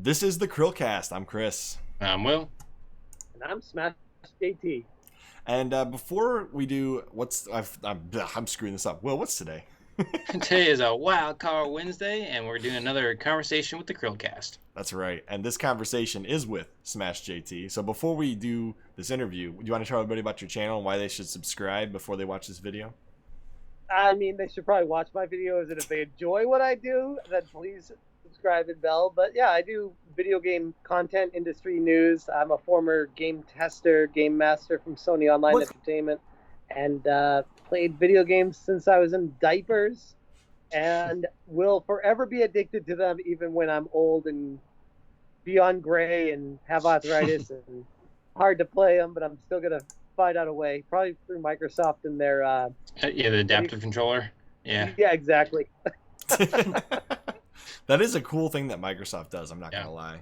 This is the CHRILLCAST. I'm Chris. I'm Will. And I'm Smash JT. And before we do, I'm screwing this up. Will, what's today? Today is a Wild Card Wednesday, and we're doing another conversation with the CHRILLCAST. That's right. And this conversation is with Smash JT. So before we do this interview, do you want to tell everybody about your channel and why they should subscribe before they watch this video? I mean, they should probably watch my videos, and if they enjoy what I do, then please subscribe and bell. But yeah, I do video game content, industry news. I'm a former game tester, game master from Sony Online Entertainment, and played video games since I was in diapers, and will forever be addicted to them, even when I'm old and beyond gray and have arthritis and hard to play them. But I'm still gonna find out a way, probably through Microsoft and their the adaptive controller. Yeah. Yeah, exactly. That is a cool thing that Microsoft does. I'm not gonna lie.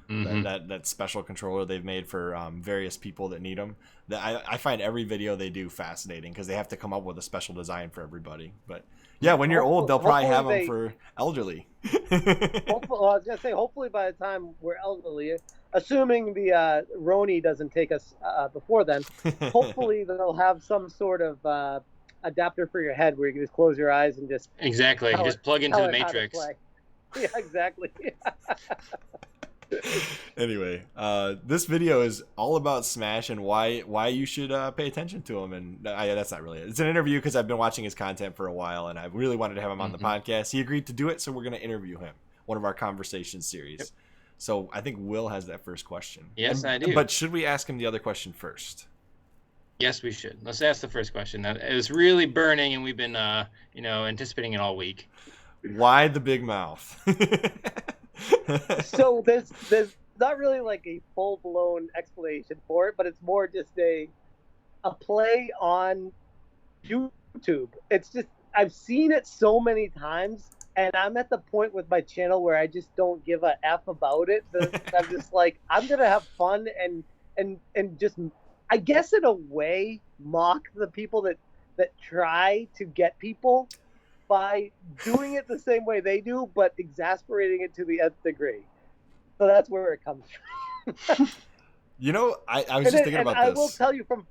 Mm-hmm. That special controller they've made for various people that need them. I find every video they do fascinating because they have to come up with a special design for everybody. But yeah, when you're old, they'll probably have them for elderly. I was gonna say, hopefully by the time we're elderly, assuming the Roni doesn't take us before then, hopefully they'll have some sort of adapter for your head where you can just close your eyes and just just plug into the Matrix. Yeah, exactly. Anyway, this video is all about Smash and why you should pay attention to him. And that's not really it. It's an interview because I've been watching his content for a while and I really wanted to have him on the podcast. He agreed to do it, so we're going to interview him, one of our conversation series. Yep. So I think Will has that first question. Yes, I do. But should we ask him the other question first? Yes, we should. Let's ask the first question. It was really burning, and we've been anticipating it all week. Why the big mouth? So there's not really like a full-blown explanation for it, but it's more just a play on YouTube. It's just, I've seen it so many times, and I'm at the point with my channel where I just don't give a F about it. I'm just like, I'm gonna have fun and just, I guess in a way, mock the people that try to get people by doing it the same way they do, but exasperating it to the nth degree. So that's where it comes from. You know, I was just thinking about this. I will tell you from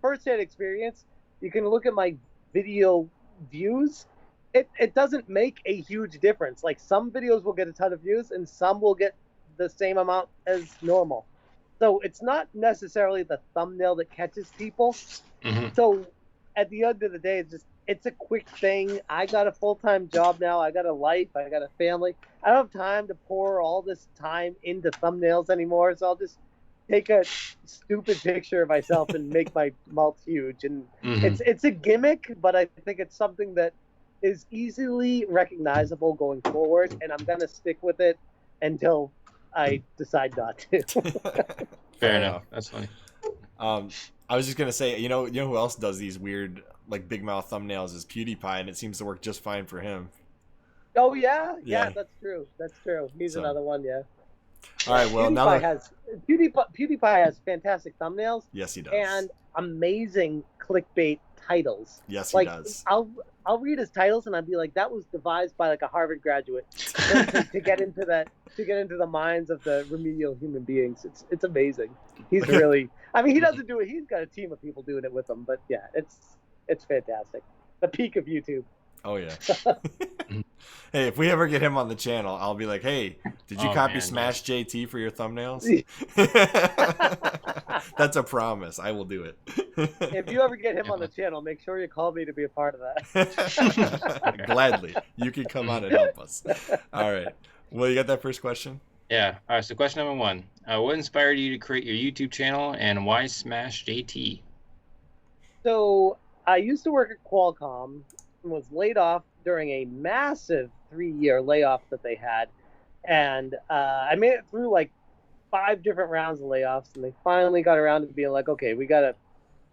first-hand experience, you can look at my video views. It doesn't make a huge difference. Like, some videos will get a ton of views and some will get the same amount as normal. So it's not necessarily the thumbnail that catches people. Mm-hmm. So at the end of the day, it's a quick thing. I got a full-time job now. I got a life. I got a family. I don't have time to pour all this time into thumbnails anymore. So I'll just take a stupid picture of myself and make my mouth huge. And it's a gimmick, but I think it's something that is easily recognizable going forward. And I'm going to stick with it until I decide not to. Fair enough. That's funny. I was just gonna say, you know who else does these weird, like, big mouth thumbnails is PewDiePie, and it seems to work just fine for him. Oh yeah, that's true. He's another one, yeah. All right, well, PewDiePie has fantastic thumbnails. Yes, he does. And amazing clickbait titles. Yes, he does. I'll read his titles and I'd be like, that was devised by like a Harvard graduate to get into the minds of the remedial human beings. It's amazing. He's really, I mean, he doesn't do it. He's got a team of people doing it with him, but yeah, it's fantastic. The peak of YouTube. Oh yeah. Hey, if we ever get him on the channel, I'll be like, hey, did you copy Smash JT for your thumbnails? That's a promise. I will do it. If you ever get him on the channel, make sure you call me to be a part of that. Gladly. You can come on and help us. All right. Well, you got that first question? Yeah. All right. So question number one. What inspired you to create your YouTube channel, and why Smash JT? So I used to work at Qualcomm and was laid off during a massive 3-year layoff that they had. And I made it through like 5 different rounds of layoffs, and they finally got around to being like, okay, we got to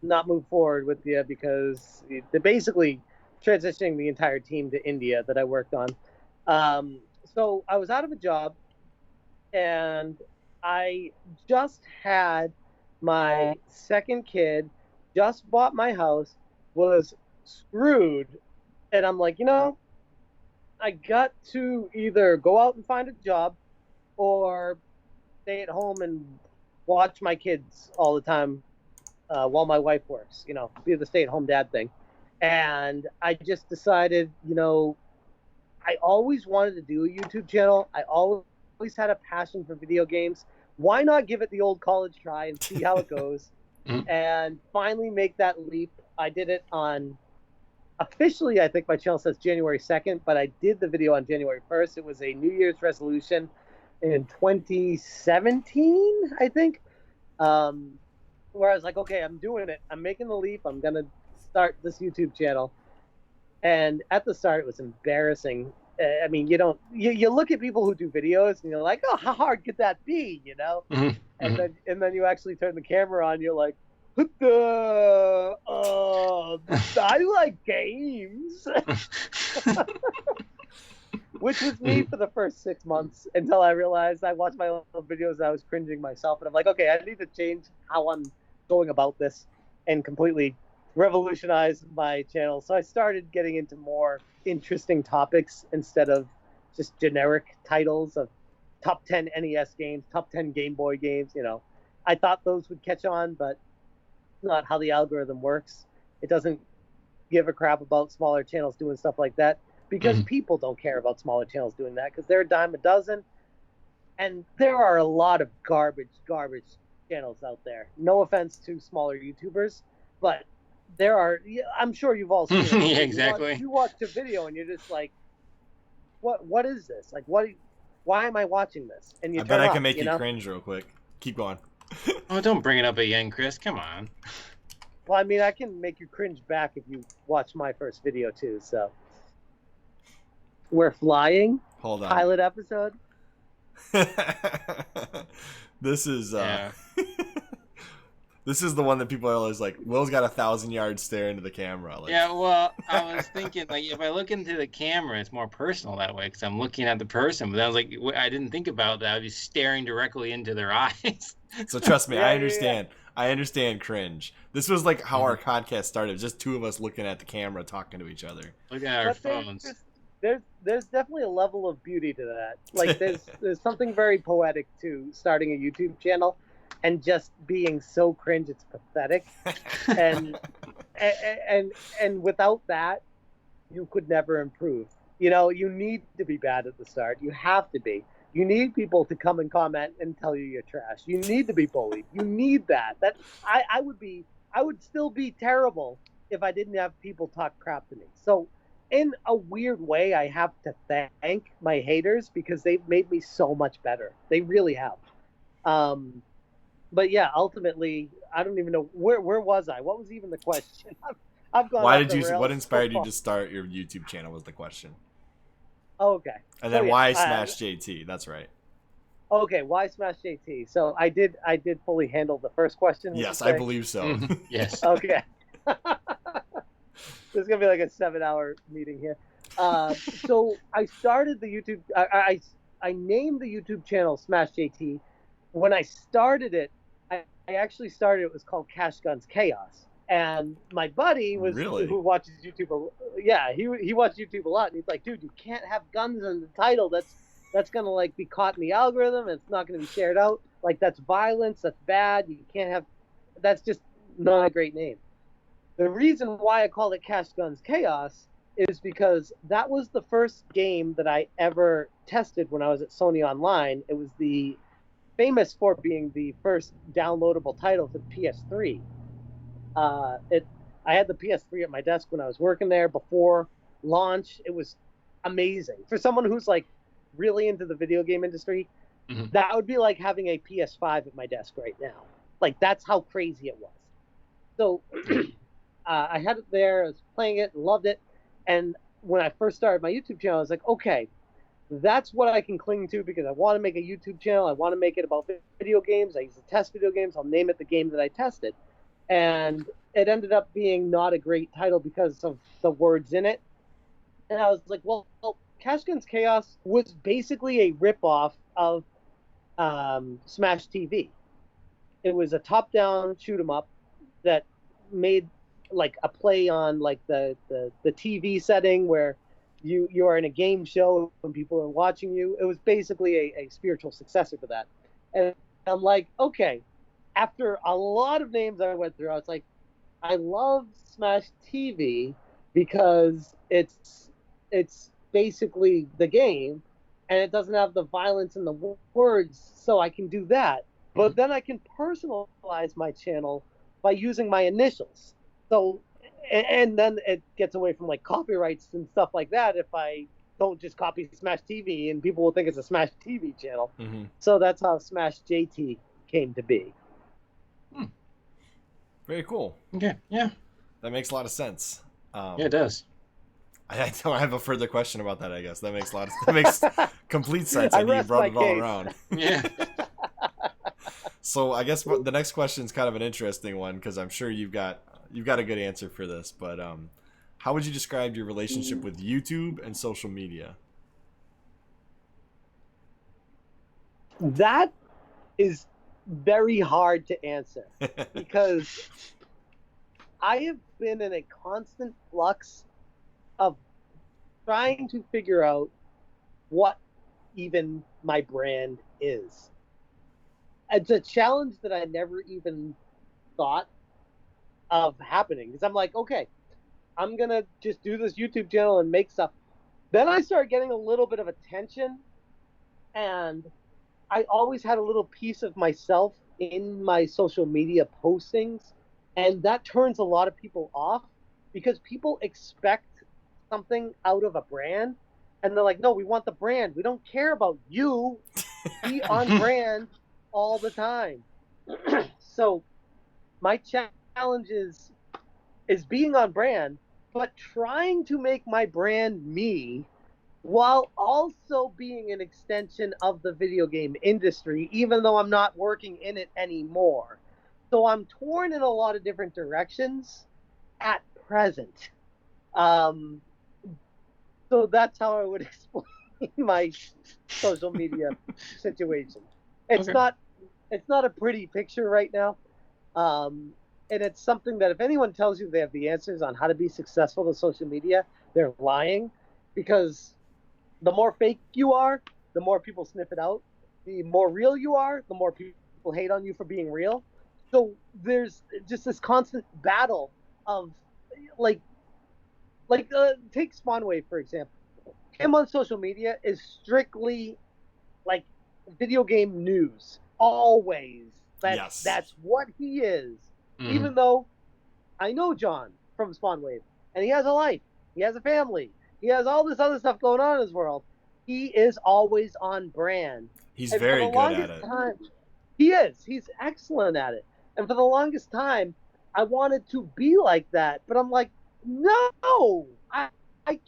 not move forward with you because they're basically transitioning the entire team to India that I worked on. So I was out of a job, and I just had my second kid, just bought my house, was screwed, and I'm like, I got to either go out and find a job or stay at home and watch my kids all the time while my wife works. You know, be the stay-at-home dad thing. And I just decided, you know, I always wanted to do a YouTube channel. I always had a passion for video games. Why not give it the old college try and see how it goes? And finally make that leap. I did it on, officially, I think my channel says January 2nd, but I did the video on January 1st. It was a New Year's resolution in 2017, I think, where I was like, okay, I'm doing it. I'm making the leap. I'm going to start this YouTube channel. And at the start, it was embarrassing. I mean, you look at people who do videos and you're like, oh, how hard could that be, you know? And then you actually turn the camera on, you're like, what the, I like games. Which was me for the first 6 months until I realized I watched my own videos and I was cringing myself. And I'm like, okay, I need to change how I'm going about this and completely revolutionize my channel. So I started getting into more interesting topics instead of just generic titles of top 10 NES games, top 10 Game Boy games. You know, I thought those would catch on, but not how the algorithm works. It doesn't give a crap about smaller channels doing stuff like that because people don't care about smaller channels doing that because they're a dime a dozen. And there are a lot of garbage channels out there. No offense to smaller YouTubers, but there are, I'm sure you've all seen it. Yeah, exactly. You watch a video and you're just like, what is this? Like, why am I watching this? And you I bet I can make you cringe real quick. Keep going. Oh, don't bring it up again, Chris. Come on. Well, I mean, I can make you cringe back if you watch my first video too. So we're flying. Hold on. Pilot episode. This is this is the one that people are always like, Will's got 1,000-yard stare into the camera. Like, yeah, well, I was thinking, like, if I look into the camera, it's more personal that way because I'm looking at the person. But I was like, I didn't think about that. I'd be staring directly into their eyes. So trust me, I understand. I understand cringe. This was like how our podcast started. It was just two of us looking at the camera, talking to each other. Looking at our phones. There's definitely a level of beauty to that. Like, there's something very poetic to starting a YouTube channel and just being so cringe it's pathetic. and without that, you could never improve. You know, you need to be bad at the start. You have to be. You need people to come and comment and tell you you're trash. You need to be bullied. You need that. I would still be terrible if I didn't have people talk crap to me. So in a weird way, I have to thank my haters because they've made me so much better. They really have. But yeah, ultimately, I don't even know where was I? What was even the question? I've gone. What inspired you to start your YouTube channel? Was the question. Oh, okay. And then why Smash JT? That's right. Okay, why Smash JT? So I did fully handle the first question. Yes, I believe so. Yes. Okay. This is gonna be like a 7-hour meeting here. So I started the YouTube. I named the YouTube channel Smash JT. When I started it, I actually started. It was called Cash Guns Chaos. And my buddy was who watches YouTube. Yeah, he watched YouTube a lot, and he's like, dude, you can't have guns in the title. That's gonna like be caught in the algorithm. And it's not gonna be shared out. Like, that's violence. That's bad. You can't have. That's just not a great name. The reason why I called it Cash Guns Chaos is because that was the first game that I ever tested when I was at Sony Online. It was famous for being the first downloadable title for the PS3. I had the PS3 at my desk when I was working there before launch. It was amazing. For someone who's like really into the video game industry, that would be like having a PS5 at my desk right now. Like, that's how crazy it was. So I had it there, I was playing it, loved it. And when I first started my YouTube channel, I was like, okay, that's what I can cling to because I want to make a YouTube channel. I want to make it about video games. I used to test video games. I'll name it the game that I tested. And it ended up being not a great title because of the words in it. And I was like, well, Cash Guns Chaos was basically a ripoff of Smash TV. It was a top-down shoot-'em-up that made like a play on like the TV setting where you are in a game show when people are watching you. It was basically a spiritual successor to that. And I'm like, okay, after a lot of names I went through, I was like, I love Smash TV because it's basically the game, and it doesn't have the violence and the words, so I can do that. But then I can personalize my channel by using my initials. So, and then it gets away from like copyrights and stuff like that if I don't just copy Smash TV, and people will think it's a Smash TV channel. Mm-hmm. So that's how Smash JT came to be. Very cool. Okay, yeah. That makes a lot of sense. Yeah, it does. I don't have a further question about that, I guess. That makes complete sense, and you brought it all around. Yeah. So I guess the next question is kind of an interesting one, because I'm sure you've got a good answer for this. But how would you describe your relationship with YouTube and social media? That is very hard to answer because I have been in a constant flux of trying to figure out what even my brand is. It's a challenge that I never even thought of happening, because I'm like, okay, I'm gonna just do this YouTube channel and make stuff. Then I started getting a little bit of attention, and I always had a little piece of myself in my social media postings, and that turns a lot of people off because people expect something out of a brand, and they're like, no, we want the brand. We don't care about you. Be on brand all the time. So my challenge is being on brand, but trying to make my brand me, while also being an extension of the video game industry, even though I'm not working in it anymore. So I'm torn in a lot of different directions at present. So that's how I would explain my social media situation. It's not a pretty picture right now. And it's something that if anyone tells you they have the answers on how to be successful with social media, they're lying, because the more fake you are, the more people sniff it out. The more real you are, the more people hate on you for being real. So there's just this constant battle of take Spawnwave, for example. Him on social media is strictly like video game news. Always. That's what he is. Mm-hmm. Even though I know John from Spawnwave, and he has a life. He has a family. He has all this other stuff going on in his world. He is always on brand. He's very good at it. He is. He's excellent at it. And for the longest time, I wanted to be like that. But I'm like, no, I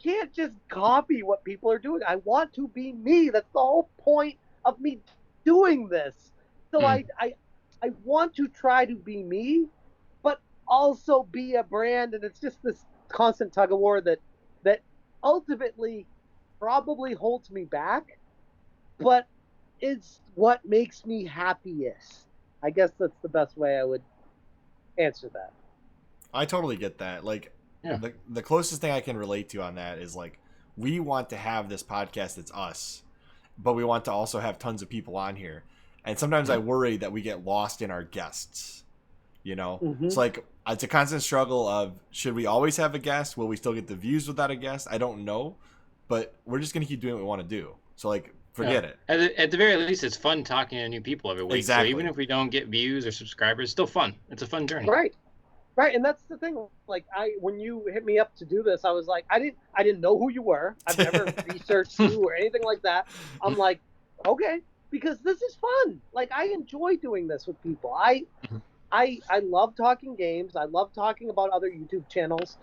can't just copy what people are doing. I want to be me. That's the whole point of me doing this. So I want to try to be me, but also be a brand. And it's just this constant tug of war that ultimately probably holds me back, but it's what makes me happiest. I guess that's the best way I would answer that. I totally get that. Like, the closest thing I can relate to on that is, like, we want to have this podcast that's us, but we want to also have tons of people on here. And sometimes I worry that we get lost in our guests, you know? Mm-hmm. It's like, it's a constant struggle of, should we always have a guest? Will we still get the views without a guest? I don't know, but we're just going to keep doing what we want to do. So, like, forget it. At the very least, it's fun talking to new people every week. Exactly. So even if we don't get views or subscribers, it's still fun. It's a fun journey. Right. And that's the thing. Like, when you hit me up to do this, I was like, I didn't know who you were. I've never researched you or anything like that. I'm like, okay, because this is fun. Like, I enjoy doing this with people. I love talking games. I love talking about other YouTube channels,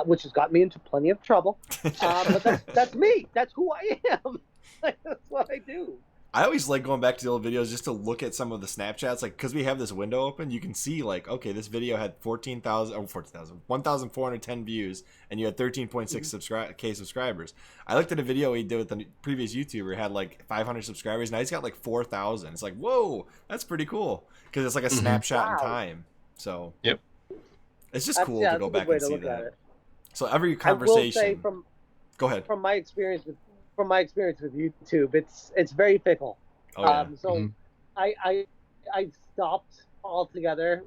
which has got me into plenty of trouble. But that's me. That's who I am. That's what I do. I always like going back to the old videos just to look at some of the Snapchats, like, because we have this window open, you can see, like, okay, this video had 1,410 views, and you had 13.6 K subscribers. I looked at a video he did with the previous YouTuber, had like 500 subscribers, now he's got like 4,000. It's like, whoa, that's pretty cool, because it's like a snapshot in time. So it's just cool to go back and see that. So every conversation. I will say Go ahead. From my experience with YouTube, it's very fickle. Oh, yeah. So I stopped altogether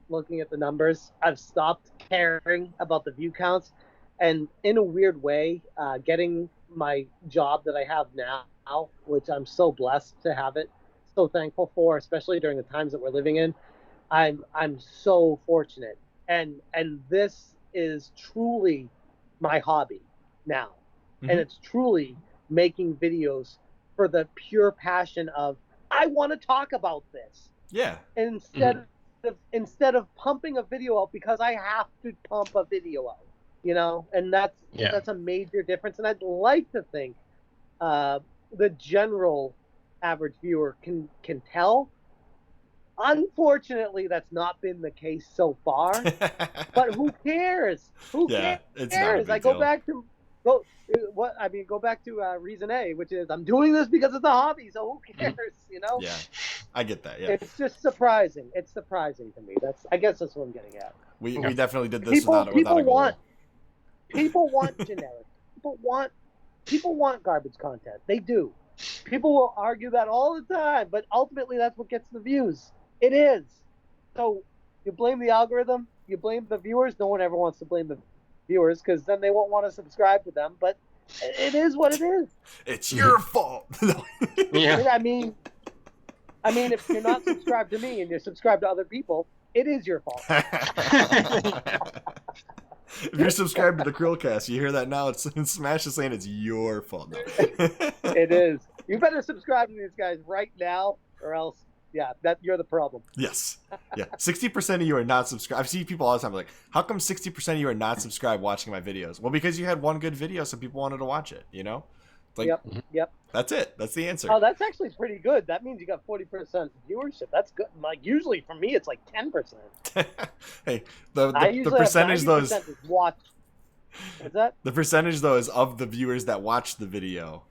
looking at the numbers. I've stopped caring about the view counts, and in a weird way, getting my job that I have now, which I'm so blessed to have it, so thankful for, especially during the times that we're living in. I'm so fortunate, and this is truly my hobby now, and it's truly making videos for the pure passion of I want to talk about this. Yeah. Instead of pumping a video out because I have to pump a video out, you know, and that's a major difference. And I'd like to think the general average viewer can tell. Unfortunately, that's not been the case so far. But who cares? Who cares? It's not a big deal. Go back to reason A, which is I'm doing this because it's a hobby. So who cares? You know? Yeah, I get that. Yeah, it's just surprising. It's surprising to me. I guess that's what I'm getting at. We definitely did this without a goal. People want generic. People want garbage content. They do. People will argue that all the time, but ultimately that's what gets the views. It is. So you blame the algorithm, you blame the viewers. No one ever wants to blame the viewers because then they won't want to subscribe to them. But it is what it is. It's your fault. Yeah. I mean, if you're not subscribed to me and you're subscribed to other people, it is your fault. If you're subscribed to the CHRILLCAST, you hear that now. It's Smash is saying it's your fault. It is. You better subscribe to these guys right now, or else, that you're the problem. Yes. Yeah. 60% of you are not subscribed. I see people all the time like, how come 60% of you are not subscribed watching my videos? Well, because you had one good video, so people wanted to watch it. You know. Like, Yep. That's it. That's the answer. Oh, that's actually pretty good. That means you got 40% viewership. That's good. Like usually for me, it's like 10%. Hey, the percentage though is watch. Is that the percentage though is of the viewers that watched the video.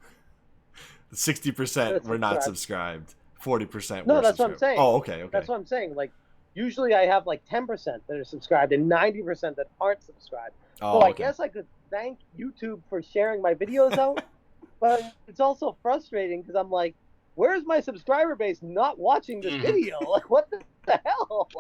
60% were not subscribed. 40% No, were that's subscribed. what I'm saying. Oh, okay. That's what I'm saying. Like usually I have like 10% that are subscribed and 90% that aren't subscribed. Oh, so I guess I could thank YouTube for sharing my videos out. But it's also frustrating because I'm like, where's my subscriber base not watching this video? Like, what the hell?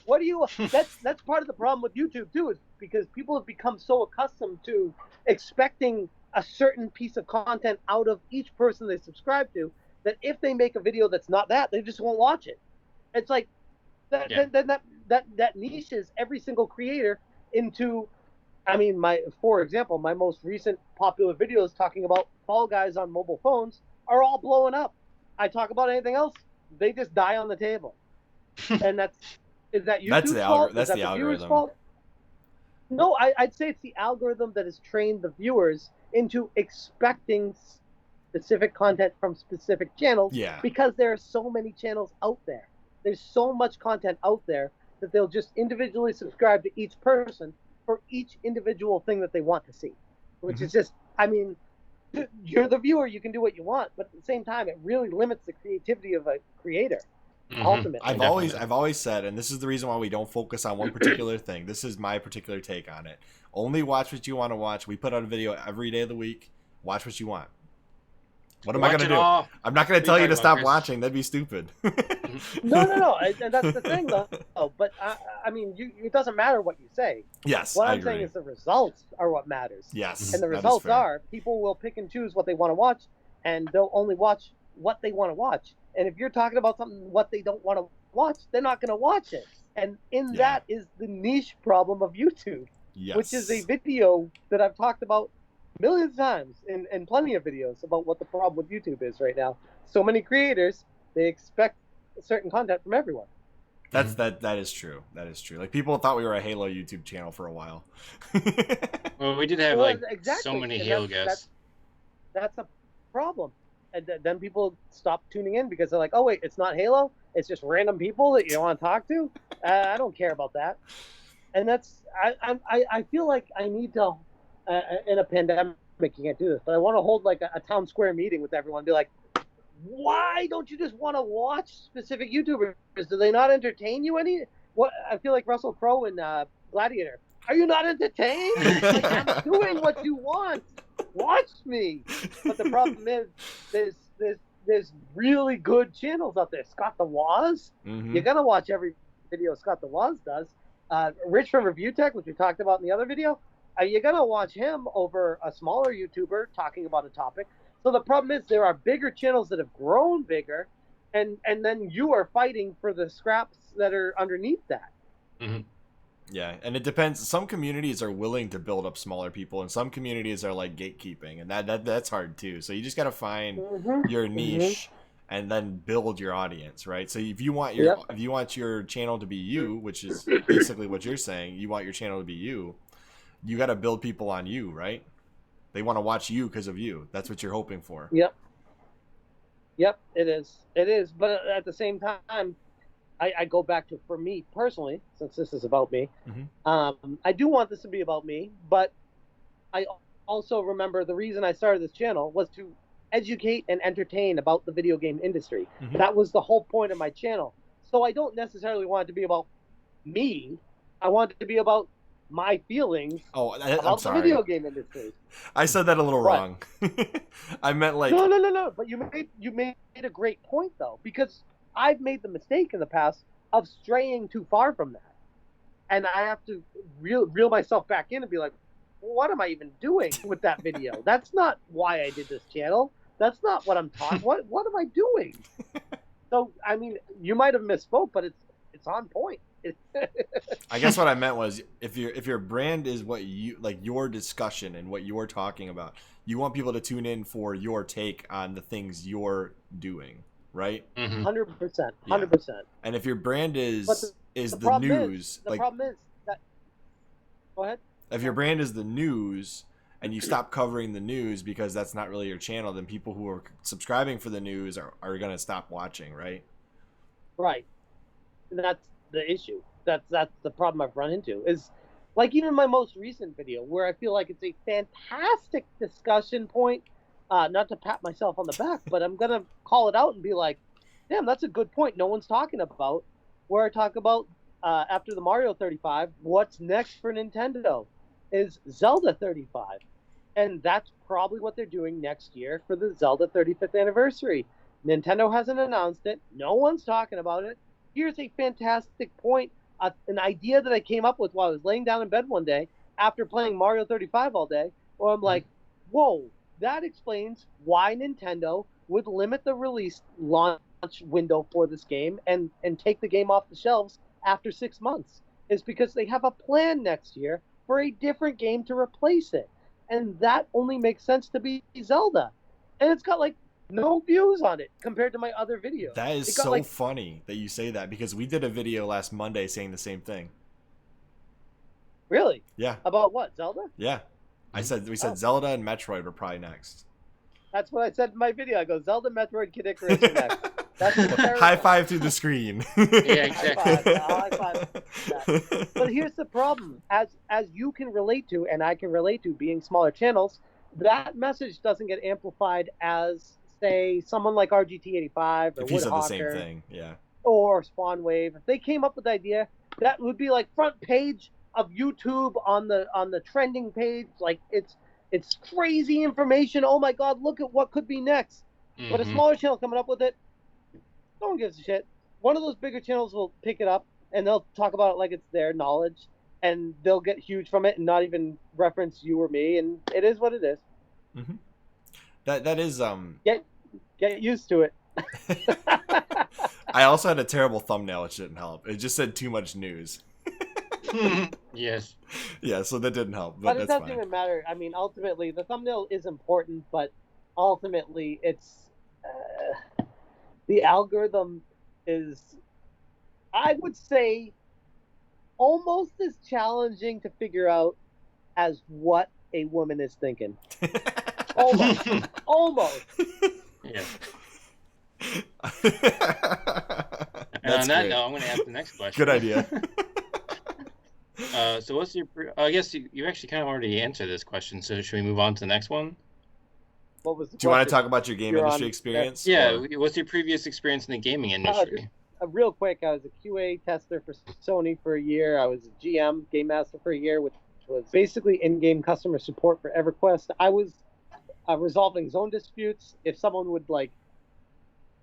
What do you? That's part of the problem with YouTube too, is because people have become so accustomed to expecting a certain piece of content out of each person they subscribe to that if they make a video that's not that, they just won't watch it. It's like that niches every single creator into. I mean, for example, my most recent popular videos talking about Fall Guys on mobile phones are all blowing up. I talk about anything else, they just die on the table. And is that YouTube's fault? That's the algorithm. Fault? No, I'd say it's the algorithm that has trained the viewers into expecting specific content from specific channels. Yeah. Because there are so many channels out there. There's so much content out there that they'll just individually subscribe to each person for each individual thing that they want to see, which is just, I mean, you're the viewer, you can do what you want, but at the same time, it really limits the creativity of a creator. Ultimately, I've always said, and this is the reason why we don't focus on one particular thing. This is my particular take on it. Only watch what you want to watch. We put out a video every day of the week. Watch what you want. What am I going to do? I'm not going to tell you to stop watching. That'd be stupid. No. And that's the thing, though. But, I mean, it doesn't matter what you say. Yes, What I'm saying is the results are what matters. Yes. And the results are people will pick and choose what they want to watch, and they'll only watch what they want to watch. And if you're talking about something what they don't want to watch, they're not going to watch it. And that is the niche problem of YouTube, which is a video that I've talked about millions of times in plenty of videos about what the problem with YouTube is right now. So many creators, they expect certain content from everyone. That is true. That is true. Like people thought we were a Halo YouTube channel for a while. Well, we did have so many Halo guests. That's a problem. And then people stop tuning in because they're like, oh wait, it's not Halo. It's just random people that you don't want to talk to. I don't care about that. And that's I feel like I need to. In a pandemic, you can't do this, but I want to hold like a town square meeting with everyone and be like, why don't you just want to watch specific YouTubers? Do they not entertain you any? What I feel like Russell Crowe in Gladiator. Are you not entertained? Like, I'm doing what you want. watch me. But the problem is, there's really good channels out there. Scott the Waz. Mm-hmm. You're gonna watch every video Scott the Waz does. Rich from Review Tech, which we talked about in the other video. You're gonna watch him over a smaller YouTuber talking about a topic. So the problem is there are bigger channels that have grown bigger, and then you are fighting for the scraps that are underneath that. Mm-hmm. Yeah, and it depends. Some communities are willing to build up smaller people, and some communities are like gatekeeping, and that's hard too. So you just got to find your niche and then build your audience, right? So if you want your channel to be you, which is basically what you're saying, you want your channel to be you, you got to build people on you, right? They want to watch you because of you. That's what you're hoping for. Yep, it is. But at the same time, I go back to, for me personally, since this is about me, I do want this to be about me, but I also remember the reason I started this channel was to educate and entertain about the video game industry. That was the whole point of my channel. So I don't necessarily want it to be about me. I want it to be about my feelings about the video game industry. I said that a little wrong. I meant like no. But you made a great point though, because I've made the mistake in the past of straying too far from that, and I have to reel myself back in and be like, well, what am I even doing with that video? That's not why I did this channel. That's not what I'm talking. What am I doing? So I mean, you might have misspoke, but it's on point. I guess what I meant was if your brand is what you like, your discussion and what you're talking about, you want people to tune in for your take on the things you're doing, right? 100%. And if your brand is the news, the problem is that. Go ahead. If your brand is the news and you stop covering the news because that's not really your channel, then people who are subscribing for the news are going to stop watching, right? Right. And that's the issue. That's the problem I've run into, is like even my most recent video where I feel like it's a fantastic discussion point, not to pat myself on the back, but I'm going to call it out and be like, damn, that's a good point no one's talking about, where I talk about after the Mario 35, what's next for Nintendo is Zelda 35. And that's probably what they're doing next year for the Zelda 35th anniversary. Nintendo hasn't announced it. No one's talking about it. Here's a fantastic point, an idea that I came up with while I was laying down in bed one day after playing Mario 35 all day, where I'm like, whoa, that explains why Nintendo would limit the launch window for this game and take the game off the shelves after 6 months. Is because they have a plan next year for a different game to replace it. And that only makes sense to be Zelda. And it's got like no views on it compared to my other videos. That is so funny that you say that, because we did a video last Monday saying the same thing. Really? Yeah. About what? Zelda? Yeah. We said Zelda and Metroid were probably next. That's what I said in my video. I go, Zelda, Metroid, Kid Icarus are next. That's high five through the screen. Yeah, exactly. High five. But here's the problem. As you can relate to, and I can relate to, being smaller channels, that message doesn't get amplified as, say, someone like RGT85 or if you said the Woodhawker, same thing, yeah, or Spawn Wave. If they came up with the idea, that would be like front page of YouTube on the trending page. Like it's crazy information. Oh my God, look at what could be next. But a smaller channel coming up with it, no one gives a shit. One of those bigger channels will pick it up and they'll talk about it like it's their knowledge, and they'll get huge from it and not even reference you or me, and it is what it is. That is Get used to it. I also had a terrible thumbnail. It didn't help. It just said too much news. Yes. Yeah, so that didn't help. But it doesn't even matter. I mean, ultimately, the thumbnail is important, but ultimately, it's the algorithm is, I would say, almost as challenging to figure out as what a woman is thinking. Almost. Yeah. And on that note, I'm going to ask the next question. Good idea. So what's your... I guess you actually kind of already answered this question, so should we move on to the next one? What was the Do you want to talk about your game industry experience? Yeah, or? What's your previous experience in the gaming industry? Real quick, I was a QA tester for Sony for a year. I was a GM, Game Master for a year, which was basically in-game customer support for EverQuest. I was resolving zone disputes. If someone would like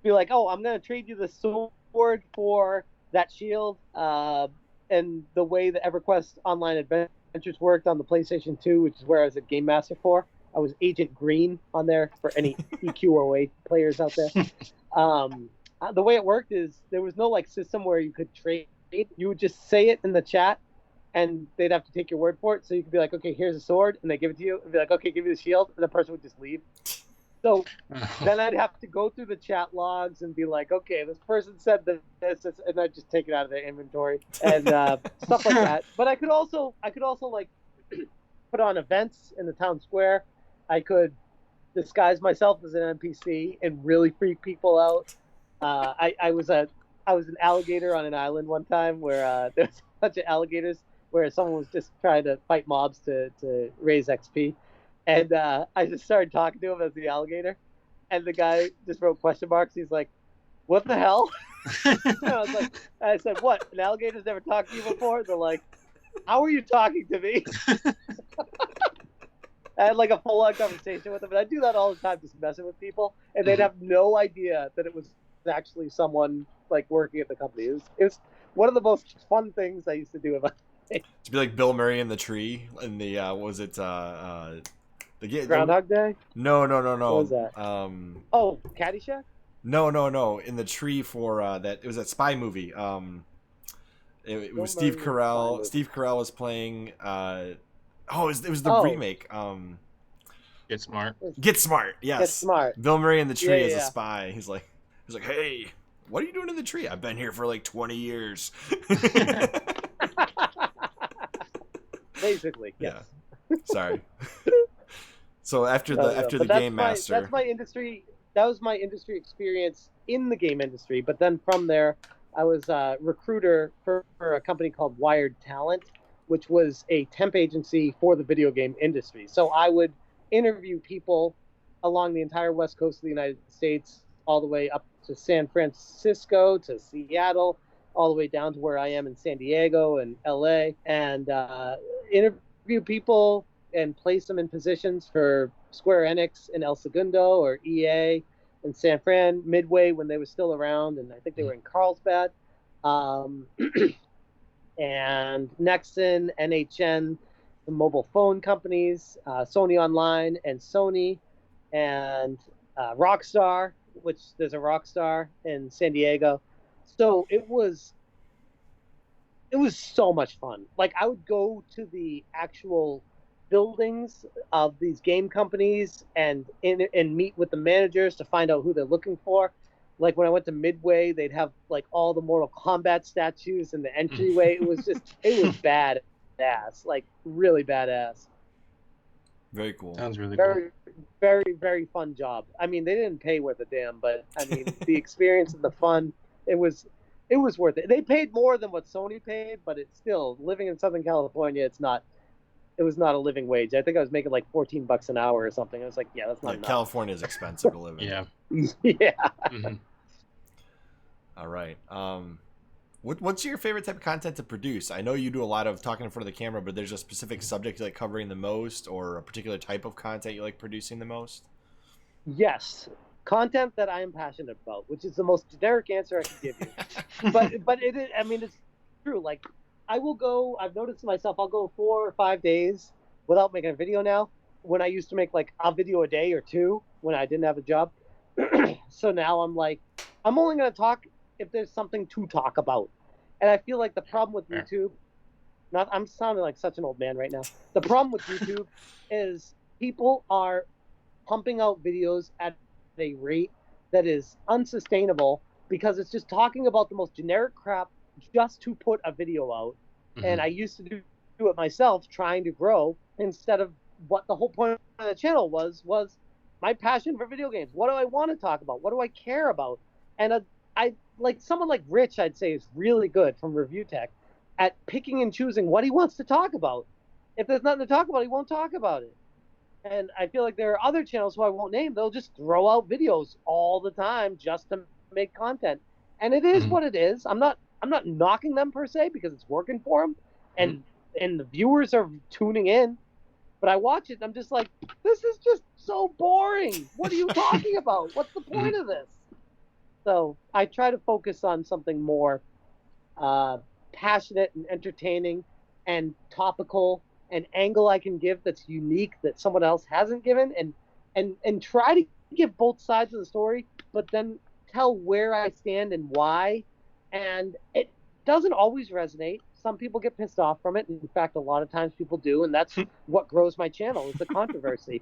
be like, "Oh, I'm gonna trade you the sword for that shield," and the way the EverQuest Online Adventures worked on the PlayStation 2, which is where I was a game master for. I was Agent Green on there for any EQOA players out there. The way it worked is there was no like system where you could trade. You would just say it in the chat, and they'd have to take your word for it. So you could be like, "Okay, here's a sword," and they give it to you, and be like, "Okay, give me the shield," and the person would just leave. So then I'd have to go through the chat logs and be like, "Okay, this person said this," and I'd just take it out of their inventory and stuff like that. But I could also like put on events in the town square. I could disguise myself as an NPC and really freak people out. I was an alligator on an island one time where there was a bunch of alligators where someone was just trying to fight mobs to raise XP. And I just started talking to him as the alligator. And the guy just wrote question marks. He's like, "What the hell?" And I said, "What? An alligator's never talked to you before?" They're like, "How are you talking to me?" I had like a full-on conversation with them. And I do that all the time, just messing with people. And they'd have no idea that it was actually someone like working at the company. It was one of the most fun things I used to do. To be like Bill Murray in the tree in the what was it Groundhog Day? No. What was that? Oh, Caddyshack? No. In the tree for that it was that spy movie. It was Steve Carell. Steve Carell was playing. It was the remake. Get Smart. Get Smart. Yes. Get Smart. Bill Murray in the tree as a spy. He's like, "Hey, what are you doing in the tree? I've been here for like 20 years." Basically, yes. Yeah. Sorry. So after the game master, that's my industry. That was my industry experience in the game industry. But then from there, I was a recruiter for a company called Wired Talent, which was a temp agency for the video game industry. So I would interview people along the entire west coast of the United States, all the way up to San Francisco, to Seattle, all the way down to where I am in San Diego and LA, and interview people and place them in positions for Square Enix in El Segundo, or EA in San Fran, Midway when they were still around, and I think they were in Carlsbad, and Nexon, NHN, the mobile phone companies, Sony Online and Sony, and Rockstar, which there's a Rockstar in San Diego. So it was so much fun. Like, I would go to the actual buildings of these game companies and meet with the managers to find out who they're looking for. Like, when I went to Midway, they'd have like all the Mortal Kombat statues in the entryway. It was badass, like really badass. Very cool. Sounds really Very, very, very fun job. I mean, they didn't pay worth a damn, but I mean, the experience and the fun, it was worth it. They paid more than what Sony paid, but it's still, living in Southern California, it was not a living wage. I think I was making like $14 an hour or something. I was like, yeah, that's not enough. California is expensive to live in. Yeah. Yeah. Mm-hmm. All right. What's your favorite type of content to produce? I know you do a lot of talking in front of the camera, but there's a specific subject you like covering the most, or a particular type of content you like producing the most? Yes. Content that I am passionate about, which is the most generic answer I can give you. but it is, I mean, it's true. Like, I've noticed myself, I'll go 4 or 5 days without making a video now, when I used to make like a video a day or two when I didn't have a job. So now I'm like, I'm only going to talk if there's something to talk about. And I feel like the problem with YouTube, I'm sounding like such an old man right now. The problem with YouTube is people are pumping out videos at a rate that is unsustainable, because it's just talking about the most generic crap just to put a video out. Mm-hmm. And I used to do it myself, trying to grow, instead of what the whole point of the channel was my passion for video games. What do I want to talk about? What do I care about? And I like someone like Rich, I'd say, is really good from Review Tech at picking and choosing what he wants to talk about. If there's nothing to talk about, he won't talk about it. And I feel like there are other channels who I won't name. They'll just throw out videos all the time just to make content. And it is what it is. I'm not knocking them per se, because it's working for them, and the viewers are tuning in. But I watch it and I'm just like, this is just so boring. What are you talking about? What's the point of this? So I try to focus on something more passionate and entertaining and topical, an angle I can give that's unique that someone else hasn't given, and try to give both sides of the story, but then tell where I stand and why. And it doesn't always resonate. Some people get pissed off from it. In fact, a lot of times people do, and that's what grows my channel is the controversy.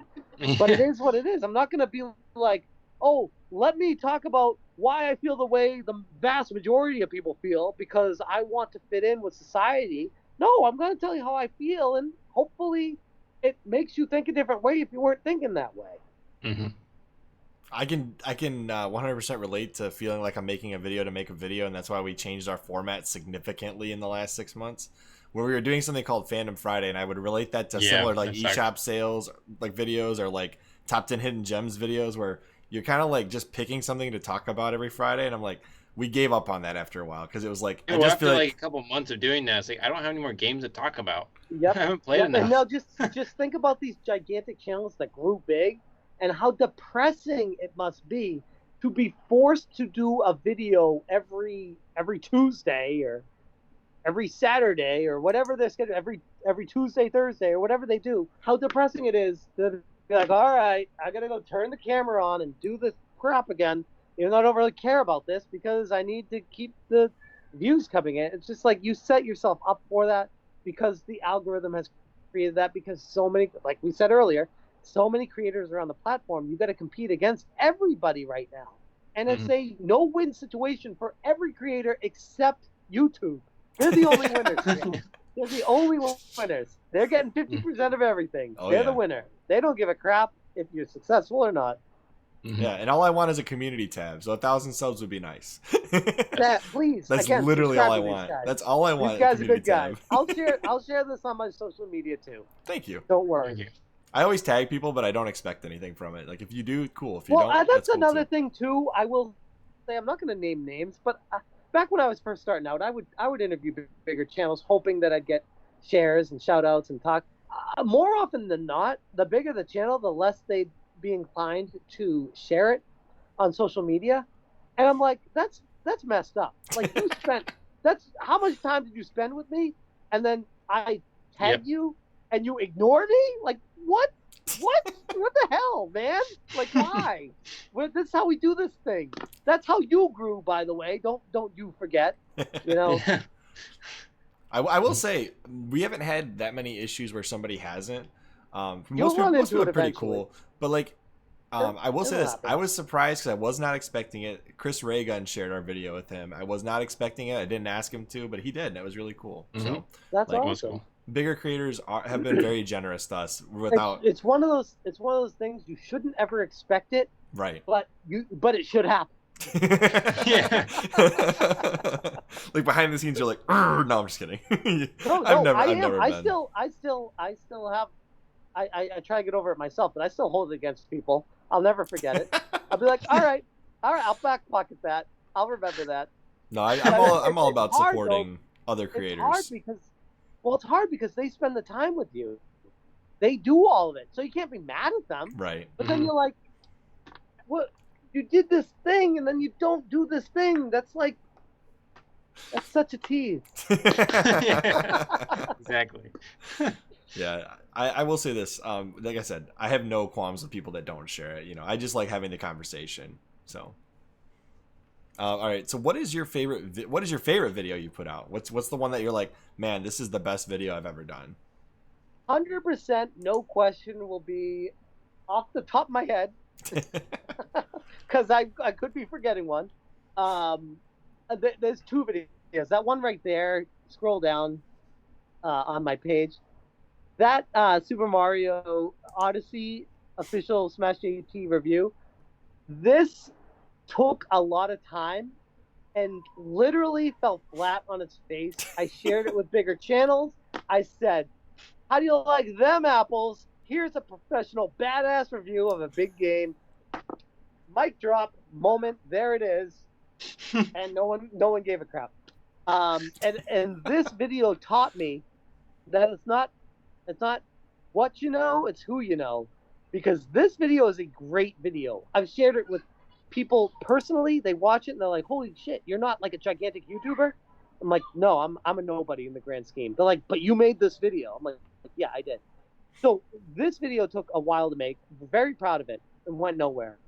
But it is what it is. I'm not going to be like, oh, let me talk about why I feel the way the vast majority of people feel because I want to fit in with society. No, I'm going to tell you how I feel, and hopefully it makes you think a different way if you weren't thinking that way. Mm-hmm. I can 100% relate to feeling like I'm making a video to make a video, and that's why we changed our format significantly in the last 6 months. Where we were doing something called Fandom Friday, and I would relate that to similar like eShop sales like videos or like top 10 hidden gems videos where you're kind of like just picking something to talk about every Friday, and I'm like, we gave up on that after a while because it was like I just feel like a couple months of doing that, it's like I don't have any more games to talk about. Yep. I haven't played enough. And now just think about these gigantic channels that grew big and how depressing it must be to be forced to do a video every Tuesday or every Saturday or whatever they're scheduled, every Tuesday, Thursday, or whatever they do. How depressing it is to be like, all right, I gotta go turn the camera on and do this crap again, even though I don't really care about this because I need to keep the views coming in. It's just like you set yourself up for that because the algorithm has created that because so many, like we said earlier, so many creators are on the platform. You got to compete against everybody right now. And it's a no-win situation for every creator except YouTube. They're the only winners. They're the only winners. They're getting 50% of everything. They're the winner. They don't give a crap if you're successful or not. Yeah, and all I want is a community tab. So 1,000 subs would be nice. Please. That's again, literally all I want. That's all I want. These guys are good guys. I'll share this on my social media too. Thank you. Don't worry. Thank you. I always tag people, but I don't expect anything from it. Like if you do, cool. If you don't, that's cool another too. thing too. I will say I'm not going to name names, but back when I was first starting out, I would interview bigger channels, hoping that I'd get shares and shout outs and talk. More often than not, the bigger the channel, the less they'd be inclined to share it on social media. And I'm like, that's messed up. Like you spent how much time did you spend with me? And then I tag you and you ignore me? Like what the hell, man? Like why? This is how we do this thing. That's how you grew, by the way. Don't you forget. You know. I will say we haven't had that many issues where somebody hasn't. Most people are pretty cool, but like I will say this: I was surprised because I was not expecting it. Chris Raygun shared our video with him. I was not expecting it. I didn't ask him to, but he did, and it was really cool. So that's awesome. Bigger creators have been very generous to us. Without it's one of those things you shouldn't ever expect it. Right. But it should happen. Yeah. Like behind the scenes, you're like, no, I'm just kidding. No, I've never I been. still have. I try to get over it myself, but I still hold it against people. I'll never forget it. I'll be like, all right, I'll back pocket that. I'll remember that. No, I'm all about supporting other creators. It's hard because they spend the time with you. They do all of it, so you can't be mad at them. Right. But then you're like, what? You did this thing, and then you don't do this thing. That's such a tease. Exactly. Yeah, I will say this. Like I said, I have no qualms with people that don't share it. You know, I just like having the conversation. So, all right. So, what is your favorite video you put out? What's the one that you're like, man, this is the best video I've ever done? 100%, no question, will be off the top of my head, because I could be forgetting one. There's two videos. That one right there. Scroll down on my page. That Super Mario Odyssey official Smash GT review. This took a lot of time and literally fell flat on its face. I shared it with bigger channels. I said, how do you like them apples? Here's a professional badass review of a big game. Mic drop moment. There it is. And no one gave a crap. And this video taught me that it's not what you know, it's who you know. Because this video is a great video. I've shared it with people personally. They watch it and they're like, holy shit, you're not like a gigantic YouTuber? I'm like, no, I'm a nobody in the grand scheme. They're like, but you made this video. I'm like, yeah, I did. So this video took a while to make. Very proud of it and went nowhere.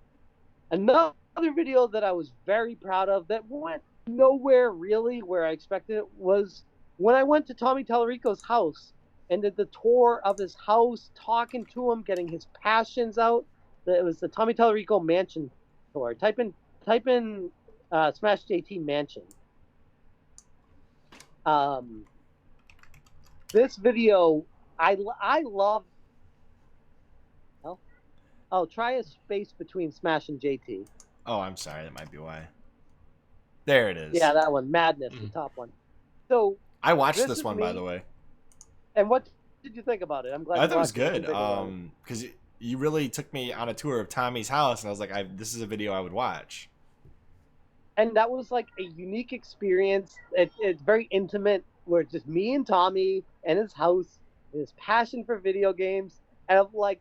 Another video that I was very proud of that went nowhere really where I expected it was when I went to Tommy Tallarico's house and did the tour of his house, talking to him, getting his passions out. It was the Tommy Tallarico Mansion tour. Type in Smash JT Mansion. This video, I love. Oh, try a space between Smash and JT. Oh, I'm sorry. That might be why. There it is. Yeah, that one. Madness, the top one. So I watched this one, by the way. And what did you think about it? I'm glad. I thought it was good. Because you really took me on a tour of Tommy's house, and I was like, this is a video I would watch. And that was like a unique experience. It's very intimate, where it's just me and Tommy and his house, and his passion for video games, and I'm like,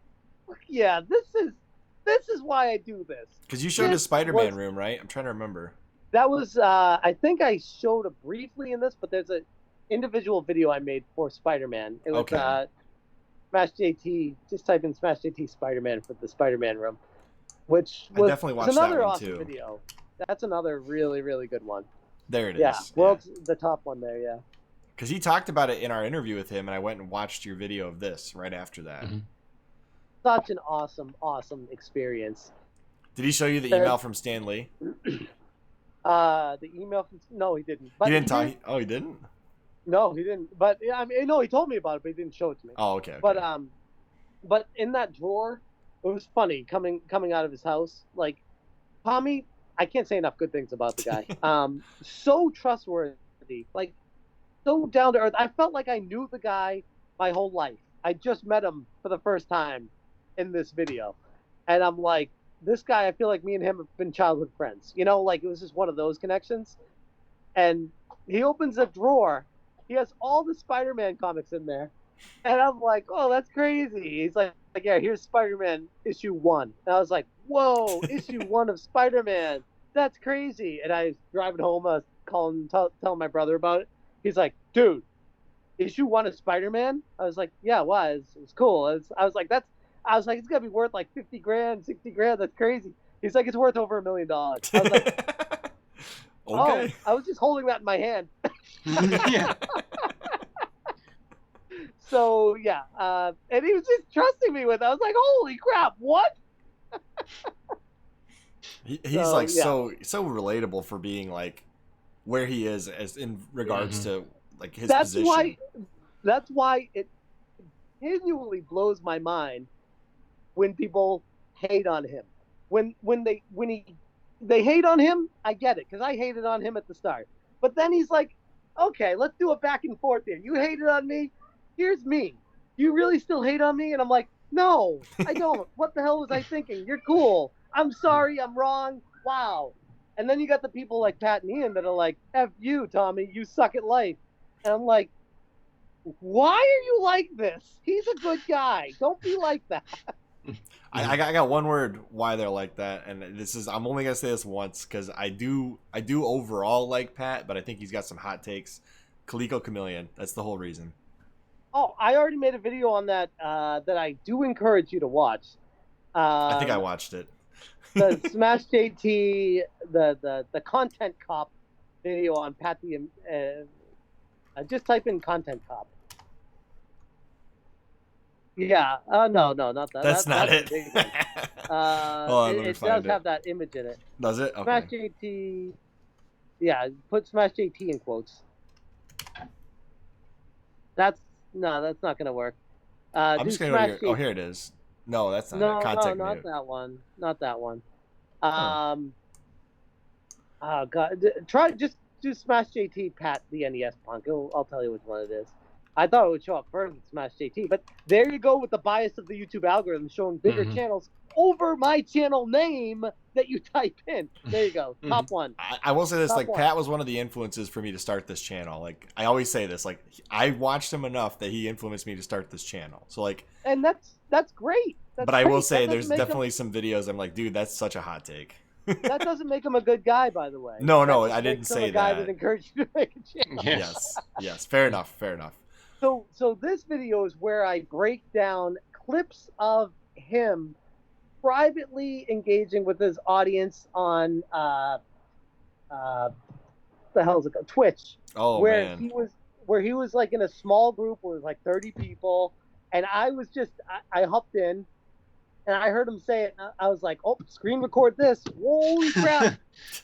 yeah, this is why I do this. Because you showed his Spider-Man room, right? I'm trying to remember. That was, I think I showed it briefly in this, but there's an individual video I made for Spider-Man. It was Smash JT. Just type in Smash JT Spider-Man for the Spider-Man room, which was I definitely watched another that one awesome too. video. That's another really, really good one. There it is. Yeah, world's the top one there. Yeah. Because he talked about it in our interview with him, and I went and watched your video of this right after that. Mm-hmm. Such an awesome experience. Did he show you the email from Stan Lee? The email from no, he didn't. But he didn't talk. Oh, he didn't. No, he didn't. But I mean, no, he told me about it, but he didn't show it to me. Oh, okay. But in that drawer, it was funny coming out of his house. Like Tommy, I can't say enough good things about the guy. So trustworthy, like so down to earth. I felt like I knew the guy my whole life. I just met him for the first time in this video, and I'm like, this guy, I feel like me and him have been childhood friends. You know, like it was just one of those connections. And he opens a drawer. He has all the Spider-Man comics in there. And I'm like, oh, that's crazy. He's like yeah, here's Spider-Man issue 1. And I was like, whoa, issue 1 of Spider-Man. That's crazy. And I was driving home, I was telling my brother about it. He's like, dude, issue 1 of Spider-Man? I was like, yeah, why? It's cool. I was like, it's gonna be worth like 50 grand, 60 grand. That's crazy. He's like, it's worth over $1 million. I was like, okay. I was just holding that in my hand. Yeah. So yeah, and he was just trusting me with it. I was like, holy crap, what? He's so, like so relatable for being like where he is as in regards to like his position. That's why it continually blows my mind when people hate on him. When they hate on him, I get it, because I hated on him at the start. But then he's like, okay, let's do a back and forth here. You hated on me, here's me. You really still hate on me? And I'm like, no, I don't. What the hell was I thinking? You're cool. I'm sorry, I'm wrong. Wow. And then you got the people like Pat and Ian that are like, F you, Tommy, you suck at life. And I'm like, why are you like this? He's a good guy. Don't be like that. I got one word why they're like that, and I'm only gonna say this once because I do overall like Pat, but I think he's got some hot takes. Calico Chameleon, that's the whole reason. Oh, I already made a video on that that I do encourage you to watch. I think I watched it. The Smash JT, the Content Cop video on Pat the just type in Content Cop. Yeah. No, not that. That's not it. It does have that image in it. Does it? Okay. Smash JT. Yeah, put Smash JT in quotes. That's not gonna work. I'm just gonna go here. Oh, here it is. No, that's not it. Contact no, not that one. Not that one. Oh God! Try just do Smash JT Pat the NES Punk. I'll tell you which one it is. I thought it would show up first with Smash JT, but there you go with the bias of the YouTube algorithm showing bigger channels over my channel name that you type in. There you go. Top one. I will say this, Top like, one. Pat was one of the influences for me to start this channel. Like, I always say this, like, I watched him enough that he influenced me to start this channel. So, like, And that's great. but I will say there's definitely some videos I'm like, dude, that's such a hot take. That doesn't make him a good guy, by the way. No, That I just didn't makes him say a guy that. that encouraged you to make a channel. Yes. Fair enough. So this video is where I break down clips of him privately engaging with his audience on the hell is it called? Twitch. Oh, where man. he was like in a small group where it was like 30 people, and I was just I hopped in and I heard him say it, and I was like, oh, screen record this. Holy crap.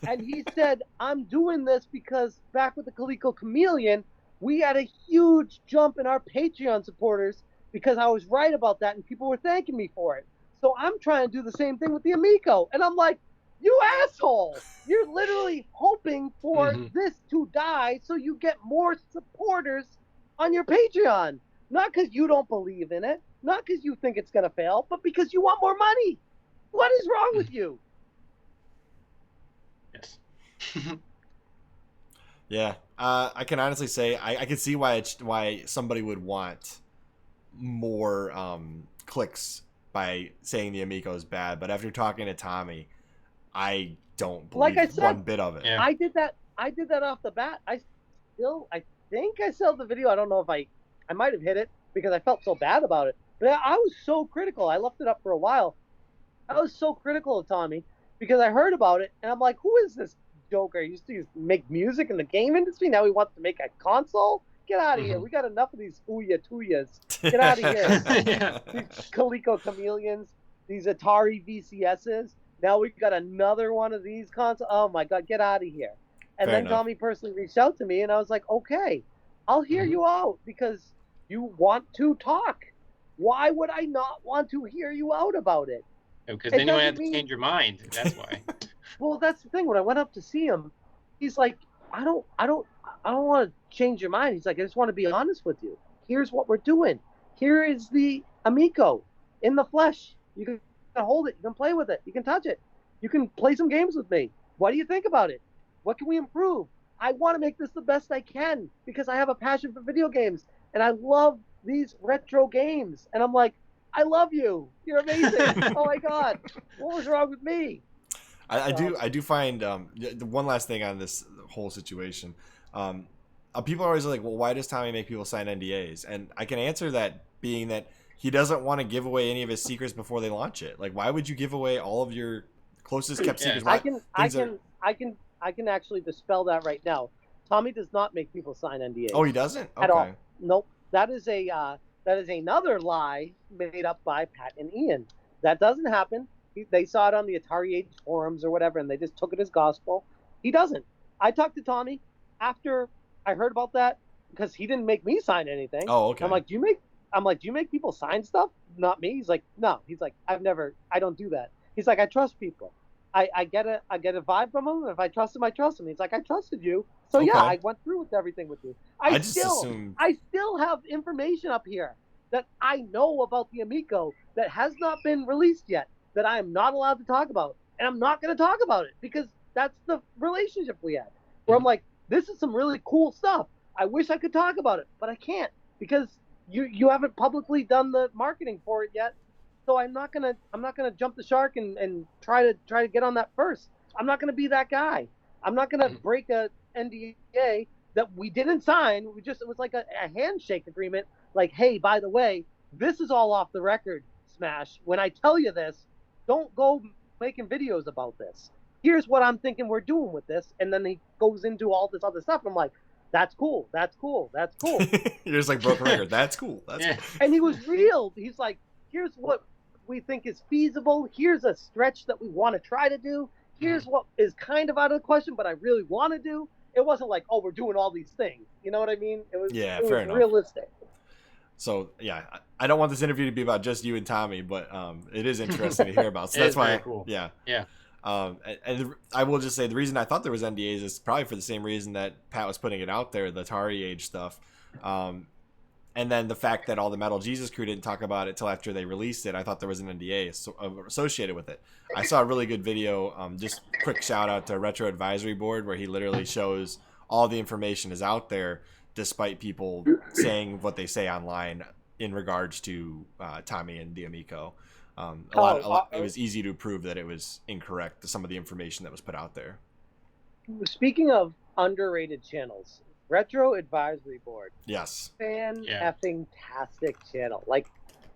And he said, I'm doing this because back with the Calico Chameleon, we had a huge jump in our Patreon supporters because I was right about that and people were thanking me for it. So I'm trying to do the same thing with the Amico. And I'm like, you asshole! You're literally hoping for this to die so you get more supporters on your Patreon. Not because you don't believe in it, not because you think it's going to fail, but because you want more money. What is wrong with you? Yes. Yeah. I can honestly say I can see why somebody would want more clicks by saying the Amico is bad, but after talking to Tommy, I don't believe Like I said, one bit of it. Yeah. I did that off the bat. I think I still have the video. I don't know if I might have hit it because I felt so bad about it. But I was so critical. I left it up for a while. I was so critical of Tommy because I heard about it and I'm like, who is this joker? He used to make music in the game industry. Now he wants to make a console? Get out of here. We got enough of these Ouya Tuyas. Get out of here. These Calico Chameleons, these Atari VCSs. Now we've got another one of these consoles. Oh my God, get out of here. And Fair then enough. Tommy personally reached out to me and I was like, okay, I'll hear you out because you want to talk. Why would I not want to hear you out about it? Because It then you would doesn't have to mean- change your mind. That's why. Well, that's the thing. When I went up to see him, he's like, I don't want to change your mind. He's like, I just want to be honest with you. Here's what we're doing. Here is the Amico in the flesh. You can hold it. You can play with it. You can touch it. You can play some games with me. What do you think about it? What can we improve? I want to make this the best I can because I have a passion for video games and I love these retro games. And I'm like, I love you. You're amazing. Oh my God. What was wrong with me? I do find the one last thing on this whole situation. People are always like, well, why does Tommy make people sign NDAs? And I can answer that being that he doesn't want to give away any of his secrets before they launch it. Like, why would you give away all of your closest kept secrets? I can actually dispel that right now. Tommy does not make people sign NDAs. Oh, he doesn't? Okay. At all. Nope. That is another lie made up by Pat and Ian. That doesn't happen. They saw it on the Atari Age forums or whatever, and they just took it as gospel. He doesn't. I talked to Tommy after I heard about that because he didn't make me sign anything. Oh, okay. I'm like, do you make people sign stuff? Not me. He's like, no. He's like, I don't do that. He's like, I trust people. I get a vibe from him, and if I trust him, I trust him. He's like, I trusted you, so yeah, I went through with everything with you. I still have information up here that I know about the Amico that has not been released yet, that I am not allowed to talk about, and I'm not going to talk about it because that's the relationship we had. Where I'm like, this is some really cool stuff. I wish I could talk about it, but I can't because you haven't publicly done the marketing for it yet. So I'm not gonna jump the shark and try to get on that first. I'm not gonna be that guy. I'm not gonna break a NDA that we didn't sign. It was like a handshake agreement. Like, hey, by the way, this is all off the record, Smash. When I tell you this, don't go making videos about this. Here's what I'm thinking we're doing with this. And then he goes into all this other stuff. I'm like, that's cool. That's cool. That's cool. You're just like broken record. That's cool. That's cool. And he was real. He's like, here's what we think is feasible. Here's a stretch that we want to try to do. Here's what is kind of out of the question, but I really want to do. It wasn't like, oh, we're doing all these things. You know what I mean? It was fair enough. Realistic. So yeah, I don't want this interview to be about just you and Tommy, but it is interesting to hear about. So that's why, cool. Yeah. And I will just say the reason I thought there was NDAs is probably for the same reason that Pat was putting it out there, the Atari Age stuff. And then the fact that all the Metal Jesus crew didn't talk about it till after they released it, I thought there was an NDA associated with it. I saw a really good video, just quick shout out to Retro Advisory Board, where he literally shows all the information is out there, despite people saying what they say online in regards to Tommy and D'Amico. It was easy to prove that it was incorrect, some of the information that was put out there. Speaking of underrated channels, Retro Advisory Board. Yes. Fan-effing-tastic channel. Like,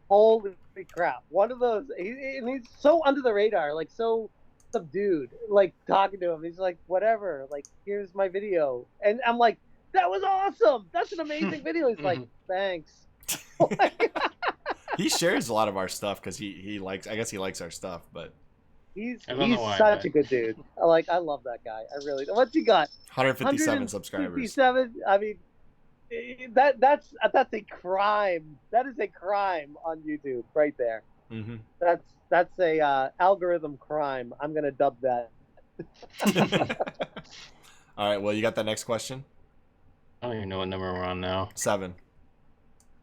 holy crap. One of those, he's so under the radar, like, so subdued. Like, talking to him, he's like, whatever, like, here's my video. And I'm like, that was awesome! That's an amazing video. He's like, thanks. He shares a lot of our stuff because he likes, I guess he likes our stuff, but... He's such a good dude. I love that guy. I really do. What's he got? 157 subscribers. 157. I mean, that's a crime. That is a crime on YouTube right there. Mm-hmm. That's a algorithm crime. I'm gonna dub that. All right. Well, you got that next question? I don't even know what number we're on now. 7.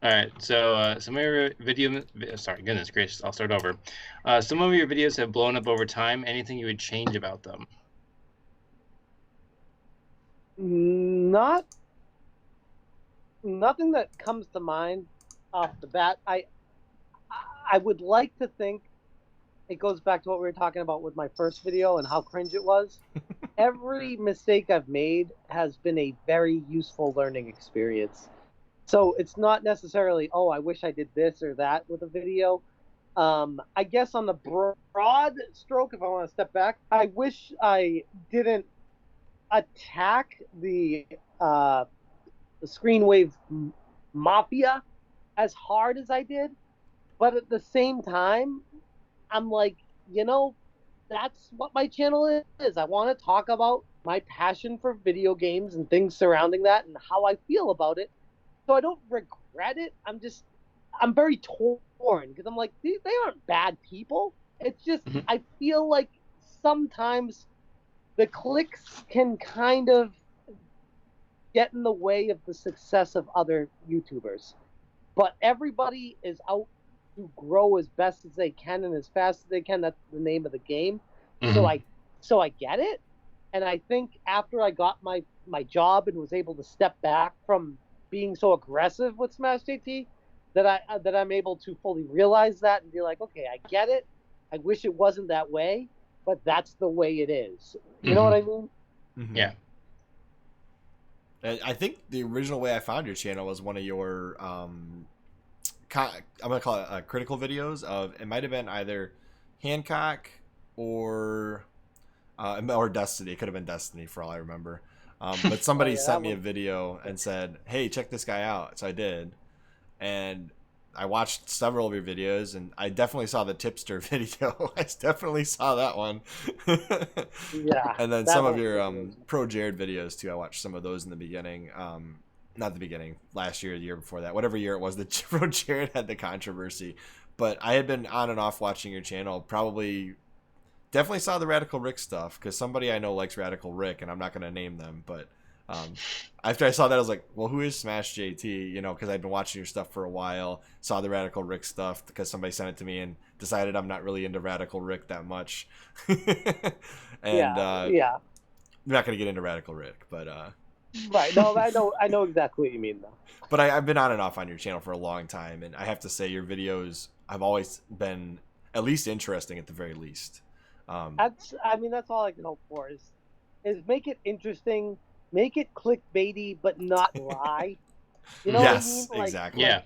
All right, so some of your goodness gracious, I'll start over. Some of your videos have blown up over time. Anything you would change about them? Nothing that comes to mind off the bat. I would like to think it goes back to what we were talking about with my first video and how cringe it was. Every mistake I've made has been a very useful learning experience. So it's not necessarily, oh, I wish I did this or that with a video. I guess on the broad stroke, if I want to step back, I wish I didn't attack the Screenwave Mafia as hard as I did. But at the same time, I'm like, that's what my channel is. I want to talk about my passion for video games and things surrounding that and how I feel about it. So I don't regret it. I'm very torn because I'm like, they aren't bad people. It's just, I feel like sometimes the clicks can kind of get in the way of the success of other YouTubers. But everybody is out to grow as best as they can and as fast as they can. That's the name of the game. Mm-hmm. So I get it. And I think after I got my job and was able to step back from being so aggressive with Smash JT, that I'm able to fully realize that and be like, okay, I get it. I wish it wasn't that way, but that's the way it is. You know what I mean? Mm-hmm. Yeah. I think the original way I found your channel was one of your I'm gonna call it critical videos of, it might have been either Hancock or Destiny. It could have been Destiny for all I remember. But somebody sent me a video and said, hey, check this guy out. So I did. And I watched several of your videos, and I definitely saw the tipster video. I definitely saw that one. Yeah. And then some of your Pro Jared videos, too. I watched some of those in the beginning. Not the beginning. Last year, the year before that. Whatever year it was that Pro Jared had the controversy. But I had been on and off watching your channel definitely saw the Radical Rick stuff because somebody I know likes Radical Rick, and I'm not going to name them. But after I saw that, I was like, well, who is Smash JT? Because I'd been watching your stuff for a while, saw the Radical Rick stuff because somebody sent it to me and decided I'm not really into Radical Rick that much. And I'm not going to get into Radical Rick, but... Right. No, I know exactly what you mean, though. But I've been on and off on your channel for a long time, and I have to say your videos have always been at least interesting at the very least. That's all I can hope for is make it interesting, make it clickbaity, but not lie. You know yes, what I mean? exactly. Like,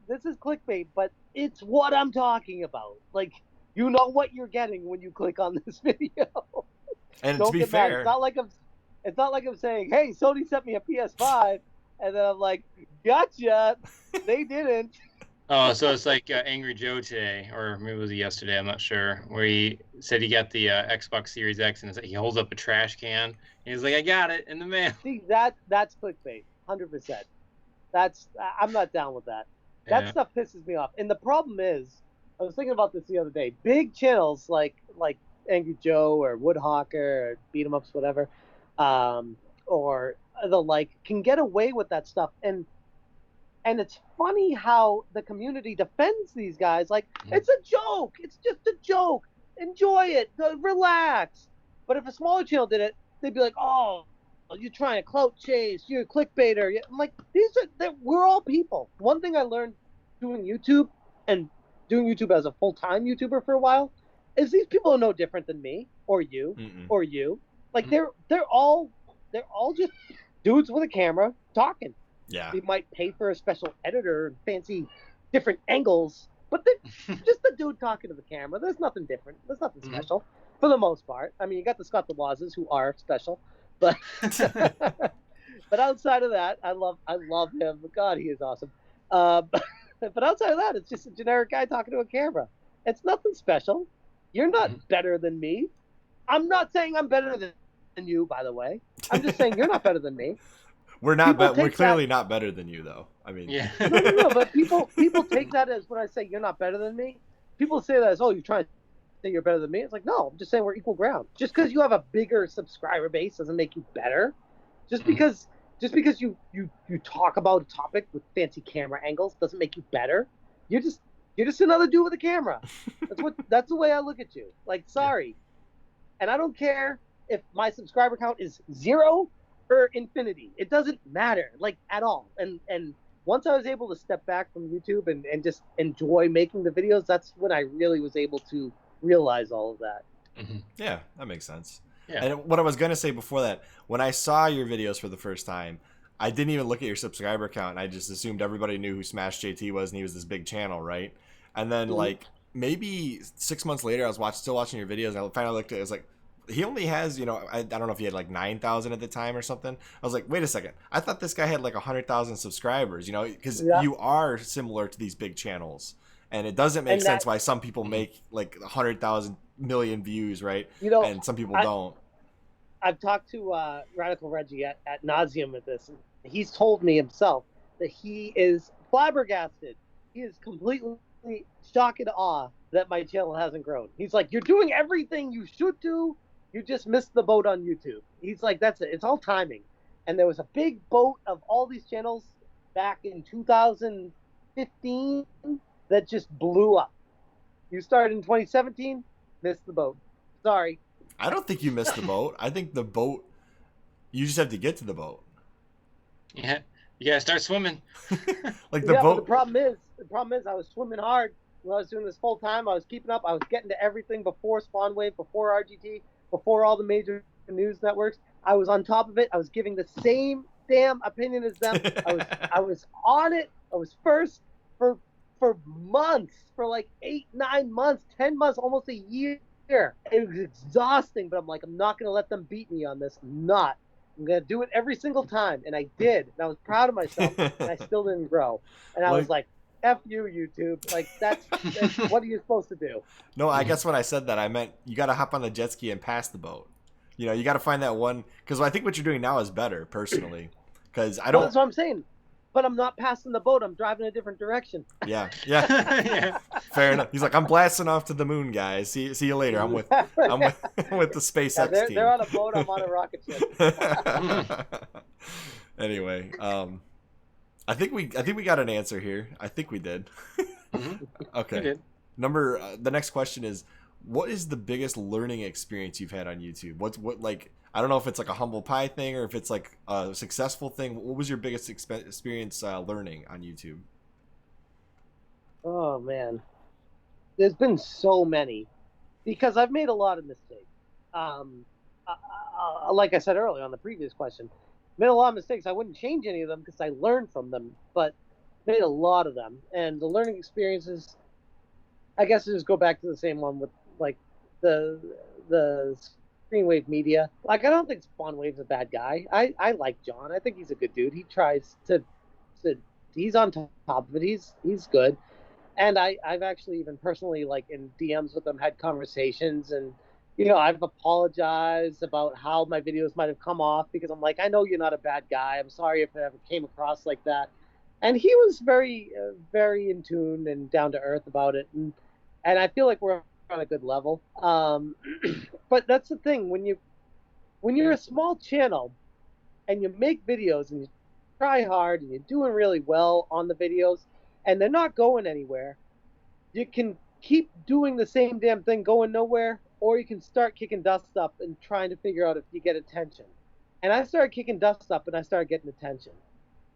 this is clickbait, but it's what I'm talking about. Like, you know what you're getting when you click on this video. And to be fair, it's not like I'm saying, hey, Sony sent me a PS5, and then I'm like, gotcha, they didn't. Oh, so it's like Angry Joe today, or maybe it was yesterday, I'm not sure, where he said he got the Xbox Series X, and it's like he holds up a trash can, and he's like, I got it in the mail. See, that's clickbait, 100%. I'm not down with that. That stuff pisses me off. And the problem is, I was thinking about this the other day, big channels like Angry Joe or Woodhawker or Beat 'em Ups, whatever, or the like, can get away with that stuff. And And it's funny how the community defends these guys like, it's a joke. It's just a joke. Enjoy it. Relax. But if a smaller channel did it, they'd be like, oh, you're trying to clout chase. You're a clickbaiter. I'm like, we're all people. One thing I learned doing YouTube and doing YouTube as a full-time YouTuber for a while is these people are no different than me or you or you. Like they're all just dudes with a camera talking. Yeah. They might pay for a special editor and fancy different angles, but they're just a dude talking to the camera. There's nothing different. There's nothing special for the most part. I mean, you got the Scott DeWazes who are special, but but outside of that, I love him. God, he is awesome. But outside of that, it's just a generic guy talking to a camera. It's nothing special. You're not better than me. I'm not saying I'm better than you, by the way. I'm just saying you're not better than me. We're not. We're clearly not better than you, though. I mean, yeah. No. But people take that as when I say you're not better than me. People say that as, oh, you're trying to say you're better than me. It's like, no, I'm just saying we're equal ground. Just because you have a bigger subscriber base doesn't make you better. Just because you talk about a topic with fancy camera angles doesn't make you better. You're just another dude with a camera. That's the way I look at you. Like, sorry. And I don't care if my subscriber count is 0 or infinity. It doesn't matter, like, at all. And once I was able to step back from YouTube and just enjoy making the videos, that's when I really was able to realize all of that. Yeah, that makes sense. Yeah. And what I was gonna say before that, when I saw your videos for the first time, I didn't even look at your subscriber count. And I just assumed everybody knew who Smash JT was, and he was this big channel, right? And then like maybe 6 months later, I was still watching your videos, and I finally looked at it. I was like, he only has, you know, I don't know if he had like 9,000 at the time or something. I was like, wait a second. I thought this guy had like 100,000 subscribers, you know, because you are similar to these big channels. And it doesn't make sense why some people make like 100,000 million views, right? You know, and some people don't. I've talked to Radical Reggie at nauseum with this. And he's told me himself that he is flabbergasted. He is completely shocked and awe that my channel hasn't grown. He's like, you're doing everything you should do. You just missed the boat on YouTube. He's like, that's it. It's all timing. And there was a big boat of all these channels back in 2015 that just blew up. You started in 2017, missed the boat. Sorry. I don't think you missed the boat. I think the boat, you just have to get to the boat. Yeah, you gotta start swimming. Like the boat. But the problem is I was swimming hard when I was doing this full time. I was keeping up. I was getting to everything before Spawn Wave, before RGT, before all the major news networks. I was on top of it. I was giving the same damn opinion as them. I was on it. I was first for months, for like 8, 9 months, 10 months, almost a year. It was exhausting, but I'm like, I'm not going to let them beat me on this. I'm not. I'm going to do it every single time. And I did. And I was proud of myself, and I still didn't grow. And I was like, F you, YouTube. Like, that's what are you supposed to do? No, I guess when I said that, I meant you got to hop on the jet ski and pass the boat. You know, you got to find that one. Because I think what you're doing now is better, personally. Because I don't. Well, that's what I'm saying. But I'm not passing the boat. I'm driving a different direction. Yeah. Fair enough. He's like, I'm blasting off to the moon, guys. See you later. I'm with the SpaceX team. They're on a boat. I'm on a rocket ship. Anyway, I think we got an answer here. I think we did. Okay. We did. The next question is, what is the biggest learning experience you've had on YouTube? What like, I don't know if it's like a humble pie thing or if it's like a successful thing. What was your biggest experience learning on YouTube? Oh, man. There's been so many because I've made a lot of mistakes. Like I said earlier on the previous question, made a lot of mistakes. I wouldn't change any of them because I learned from them, but made a lot of them. And the learning experiences, I guess I just go back to the same one with like the Screenwave Media. Like, I don't think Spawn Wave's a bad guy. I like John. I think he's a good dude. He tries to he's on top of it. He's good. And I've actually even personally, like, in DMs with him, had conversations, and you know, I've apologized about how my videos might have come off because I'm like, I know you're not a bad guy. I'm sorry if it ever came across like that. And he was very, very in tune and down to earth about it. And I feel like we're on a good level. But that's the thing, when you're a small channel and you make videos and you try hard and you're doing really well on the videos and they're not going anywhere, you can keep doing the same damn thing going nowhere, or you can start kicking dust up and trying to figure out if you get attention. And I started kicking dust up and I started getting attention.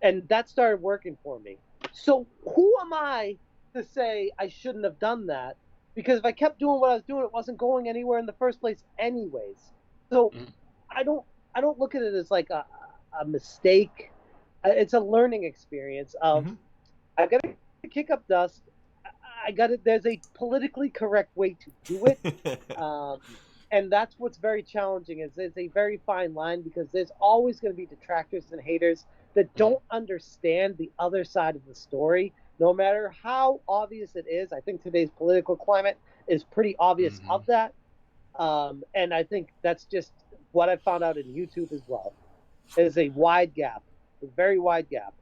And that started working for me. So who am I to say I shouldn't have done that? Because if I kept doing what I was doing, it wasn't going anywhere in the first place anyways. So I don't look at it as like a mistake. It's a learning experience of I got to kick up dust. I got it. There's a politically correct way to do it. And that's what's very challenging is it's a very fine line because there's always going to be detractors and haters that don't understand the other side of the story, no matter how obvious it is. I think today's political climate is pretty obvious of that. And I think that's just what I found out in YouTube as well. There's a wide gap, a very wide gap.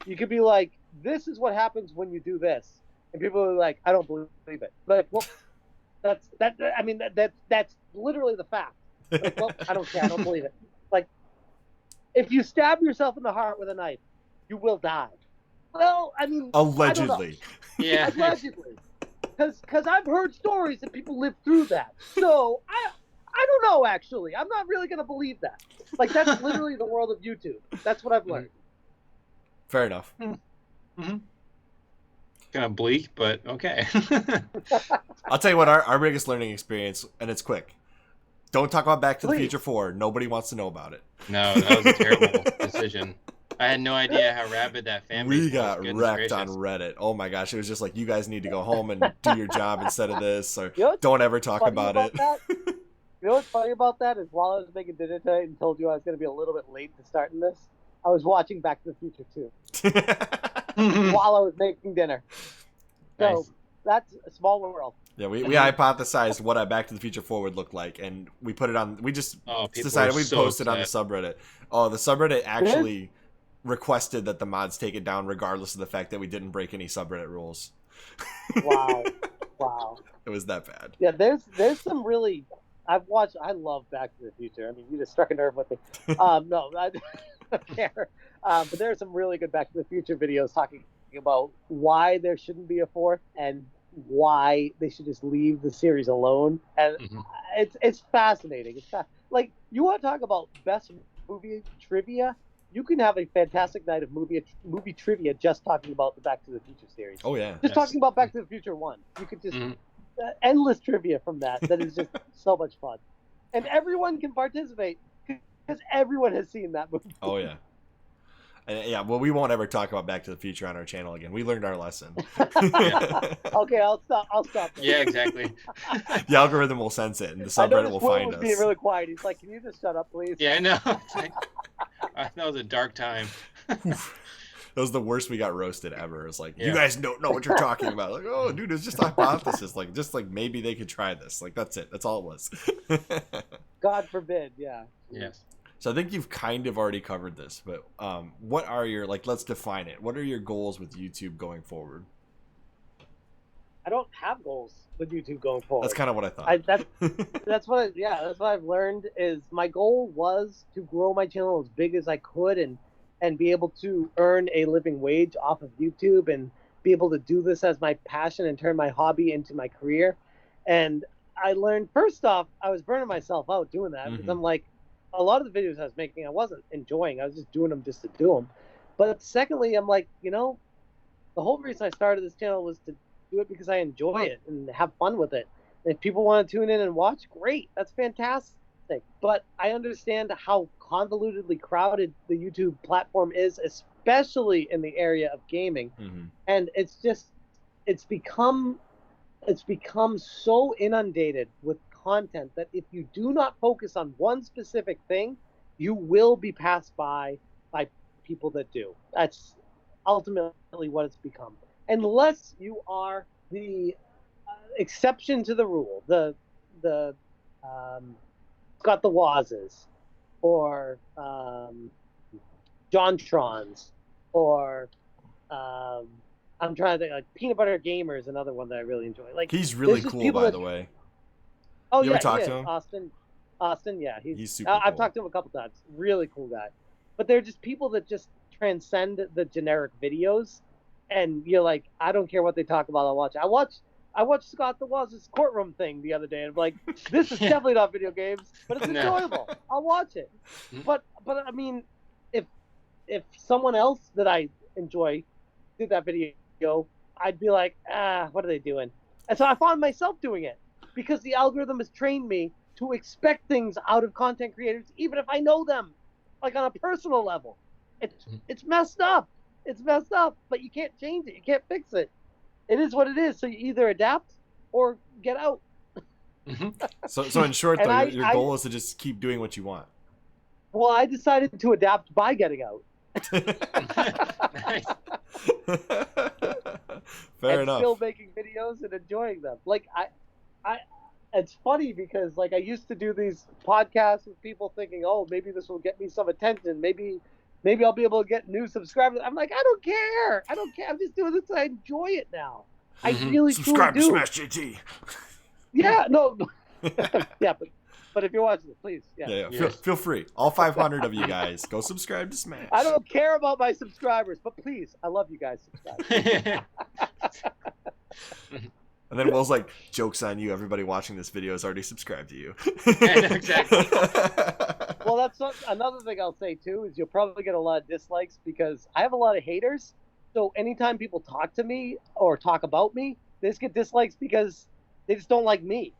You could be like, this is what happens when you do this. And people are like, I don't believe it. Like, well, that's literally the fact. Like, well, I don't care. I don't believe it. Like, if you stab yourself in the heart with a knife, you will die. Well, I mean, allegedly. Yeah. Allegedly. Because I've heard stories that people live through that. So I don't know, actually. I'm not really going to believe that. Like, that's literally the world of YouTube. That's what I've learned. Fair enough. Kind of bleak, but okay. I'll tell you what, our biggest learning experience, and it's quick. Don't talk about Back to the Future 4. Nobody wants to know about it. No, that was a terrible decision. I had no idea how rabid that fan base was. We got wrecked gracious. on Reddit. Oh my gosh, it was just like, you guys need to go home and do your job instead of this, or don't ever talk about it. You know what's funny about that is while I was making dinner tonight and told you I was going to be a little bit late to starting this, I was watching Back to the Future 2 while I was making dinner. So Nice. that's a small world. Yeah, we hypothesized what a Back to the Future 4 would look like, and we put it on. We just decided we'd post it on the subreddit. Oh, the subreddit actually requested that the mods take it down, regardless of the fact that we didn't break any subreddit rules. Wow. It was that bad. Yeah, there's some really. I love Back to the Future. I mean, you just struck a nerve with me. No, I don't care. But there are some really good Back to the Future videos talking about why there shouldn't be a fourth and why they should just leave the series alone. And it's fascinating. Like, you want to talk about best movie trivia? You can have a fantastic night of movie trivia just talking about the Back to the Future series. Oh yeah, just talking about Back to the Future 1. You could just endless trivia from that is just so much fun, and everyone can participate because everyone has seen that movie. Oh yeah. Yeah, well, we won't ever talk about Back to the Future on our channel again. We learned our lesson. Okay, I'll stop there. Yeah, exactly. The algorithm will sense it, and the subreddit will find us. Being really quiet. He's like, "Can you just shut up, please?" Yeah, I know. It's like, that was a dark time. That was the worst we got roasted ever. It's like, you guys don't know what you're talking about. Like, oh, dude, it's just a hypothesis. Like, just like maybe they could try this. Like, that's it. That's all it was. God forbid. Yeah. Yes. So I think you've kind of already covered this, but what are your, like, let's define it. What are your goals with YouTube going forward? I don't have goals with YouTube going forward. That's kind of what I thought. That's what I've learned is my goal was to grow my channel as big as I could and be able to earn a living wage off of YouTube and be able to do this as my passion and turn my hobby into my career. And I learned, first off, I was burning myself out doing that because I'm like, a lot of the videos I was making, I wasn't enjoying. I was just doing them just to do them. But secondly, I'm like, the whole reason I started this channel was to do it because I enjoy it and have fun with it. And if people want to tune in and watch, great. That's fantastic. But I understand how convolutedly crowded the YouTube platform is, especially in the area of gaming. And it's become so inundated with content that if you do not focus on one specific thing, you will be passed by people that do. That's ultimately what it's become. Unless you are the exception to the rule, the Scott the Wazes, or John Trons, or I'm trying to think, like Peanut Butter Gamer is another one that I really enjoy. Like, he's really cool, by the way. Oh, you ever talk to him? Austin, yeah, he's super I've cool. talked to him a couple times. Really cool guy. But they're just people that just transcend the generic videos, and you're like, I don't care what they talk about, I'll watch it. I watched Scott the Waz's courtroom thing the other day, and I'm like, this is definitely not video games, but it's enjoyable. I'll watch it. But I mean, if someone else that I enjoy did that video, I'd be like, what are they doing? And so I found myself doing it because the algorithm has trained me to expect things out of content creators, even if I know them, like on a personal level. It's messed up. It's messed up, but you can't change it. You can't fix it. It is what it is. So you either adapt or get out. So in short, though, your goal is to just keep doing what you want. Well, I decided to adapt by getting out. Nice. Fair enough. Still making videos and enjoying them. Like it's funny because like I used to do these podcasts with people thinking, oh, maybe this will get me some attention. Maybe I'll be able to get new subscribers. I'm like, I don't care. I'm just doing this. I enjoy it now. I really subscribe to do. Smash JT. Yeah, no, yeah, but if you're watching it, please, yeah. Feel free. All 500 of you guys, go subscribe to Smash. I don't care about my subscribers, but please, I love you guys. Subscribe. And then Will's like, joke's on you. Everybody watching this video has already subscribed to you. Yeah, no, exactly. Well, that's another thing I'll say too is you'll probably get a lot of dislikes because I have a lot of haters. So anytime people talk to me or talk about me, they just get dislikes because they just don't like me.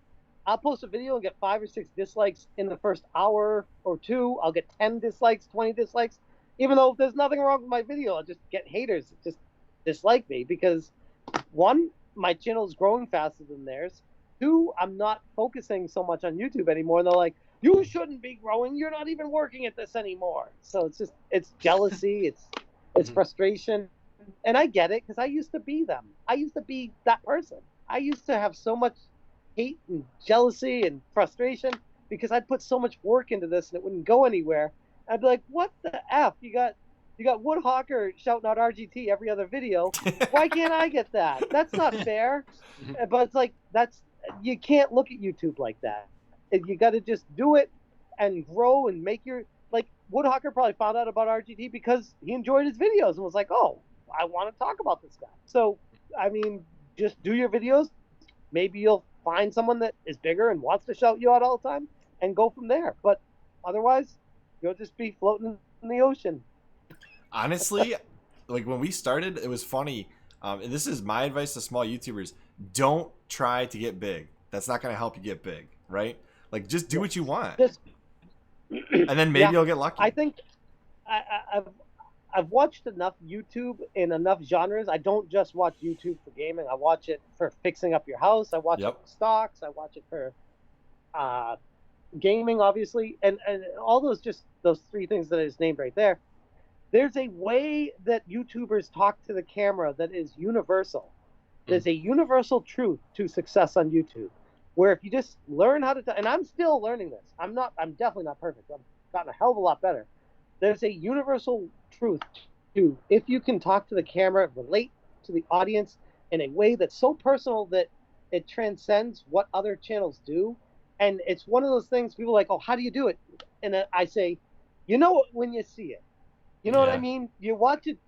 I'll post a video and get 5 or 6 dislikes in the first hour or two. I'll get 10 dislikes, 20 dislikes. Even though there's nothing wrong with my video, I'll just get haters that just dislike me because, one, my channel is growing faster than theirs. 2, I'm not focusing so much on YouTube anymore. And they're like, you shouldn't be growing. You're not even working at this anymore. So it's jealousy. It's frustration. And I get it because I used to be them. I used to be that person. I used to have so much hate and jealousy and frustration because I'd put so much work into this and it wouldn't go anywhere. I'd be like, what the F? You got Woodhawker shouting out RGT every other video. Why can't I get that? That's not fair. But it's like, you can't look at YouTube like that. You got to just do it and grow and make like Woodhawker probably found out about RGT because he enjoyed his videos and was like, oh, I want to talk about this guy. So, I mean, just do your videos. Maybe you'll find someone that is bigger and wants to shout you out all the time and go from there. But otherwise, you'll just be floating in the ocean. Honestly, like when we started, it was funny. And this is my advice to small YouTubers. Don't try to get big. That's not going to help you get big, right? Like, just do what you want. And then maybe you'll get lucky. I think I've watched enough YouTube in enough genres. I don't just watch YouTube for gaming. I watch it for fixing up your house. I watch it for stocks. I watch it for gaming, obviously. And all those 3 things that I just named right there. There's a way that YouTubers talk to the camera that is universal. There's a universal truth to success on YouTube, where if you just learn how to, and I'm still learning this. I'm definitely not perfect. I've gotten a hell of a lot better. There's a universal truth to if you can talk to the camera, relate to the audience in a way that's so personal that it transcends what other channels do. And it's one of those things people are like, oh, how do you do it? And I say, you know it when you see it. You know what I mean? You watch it.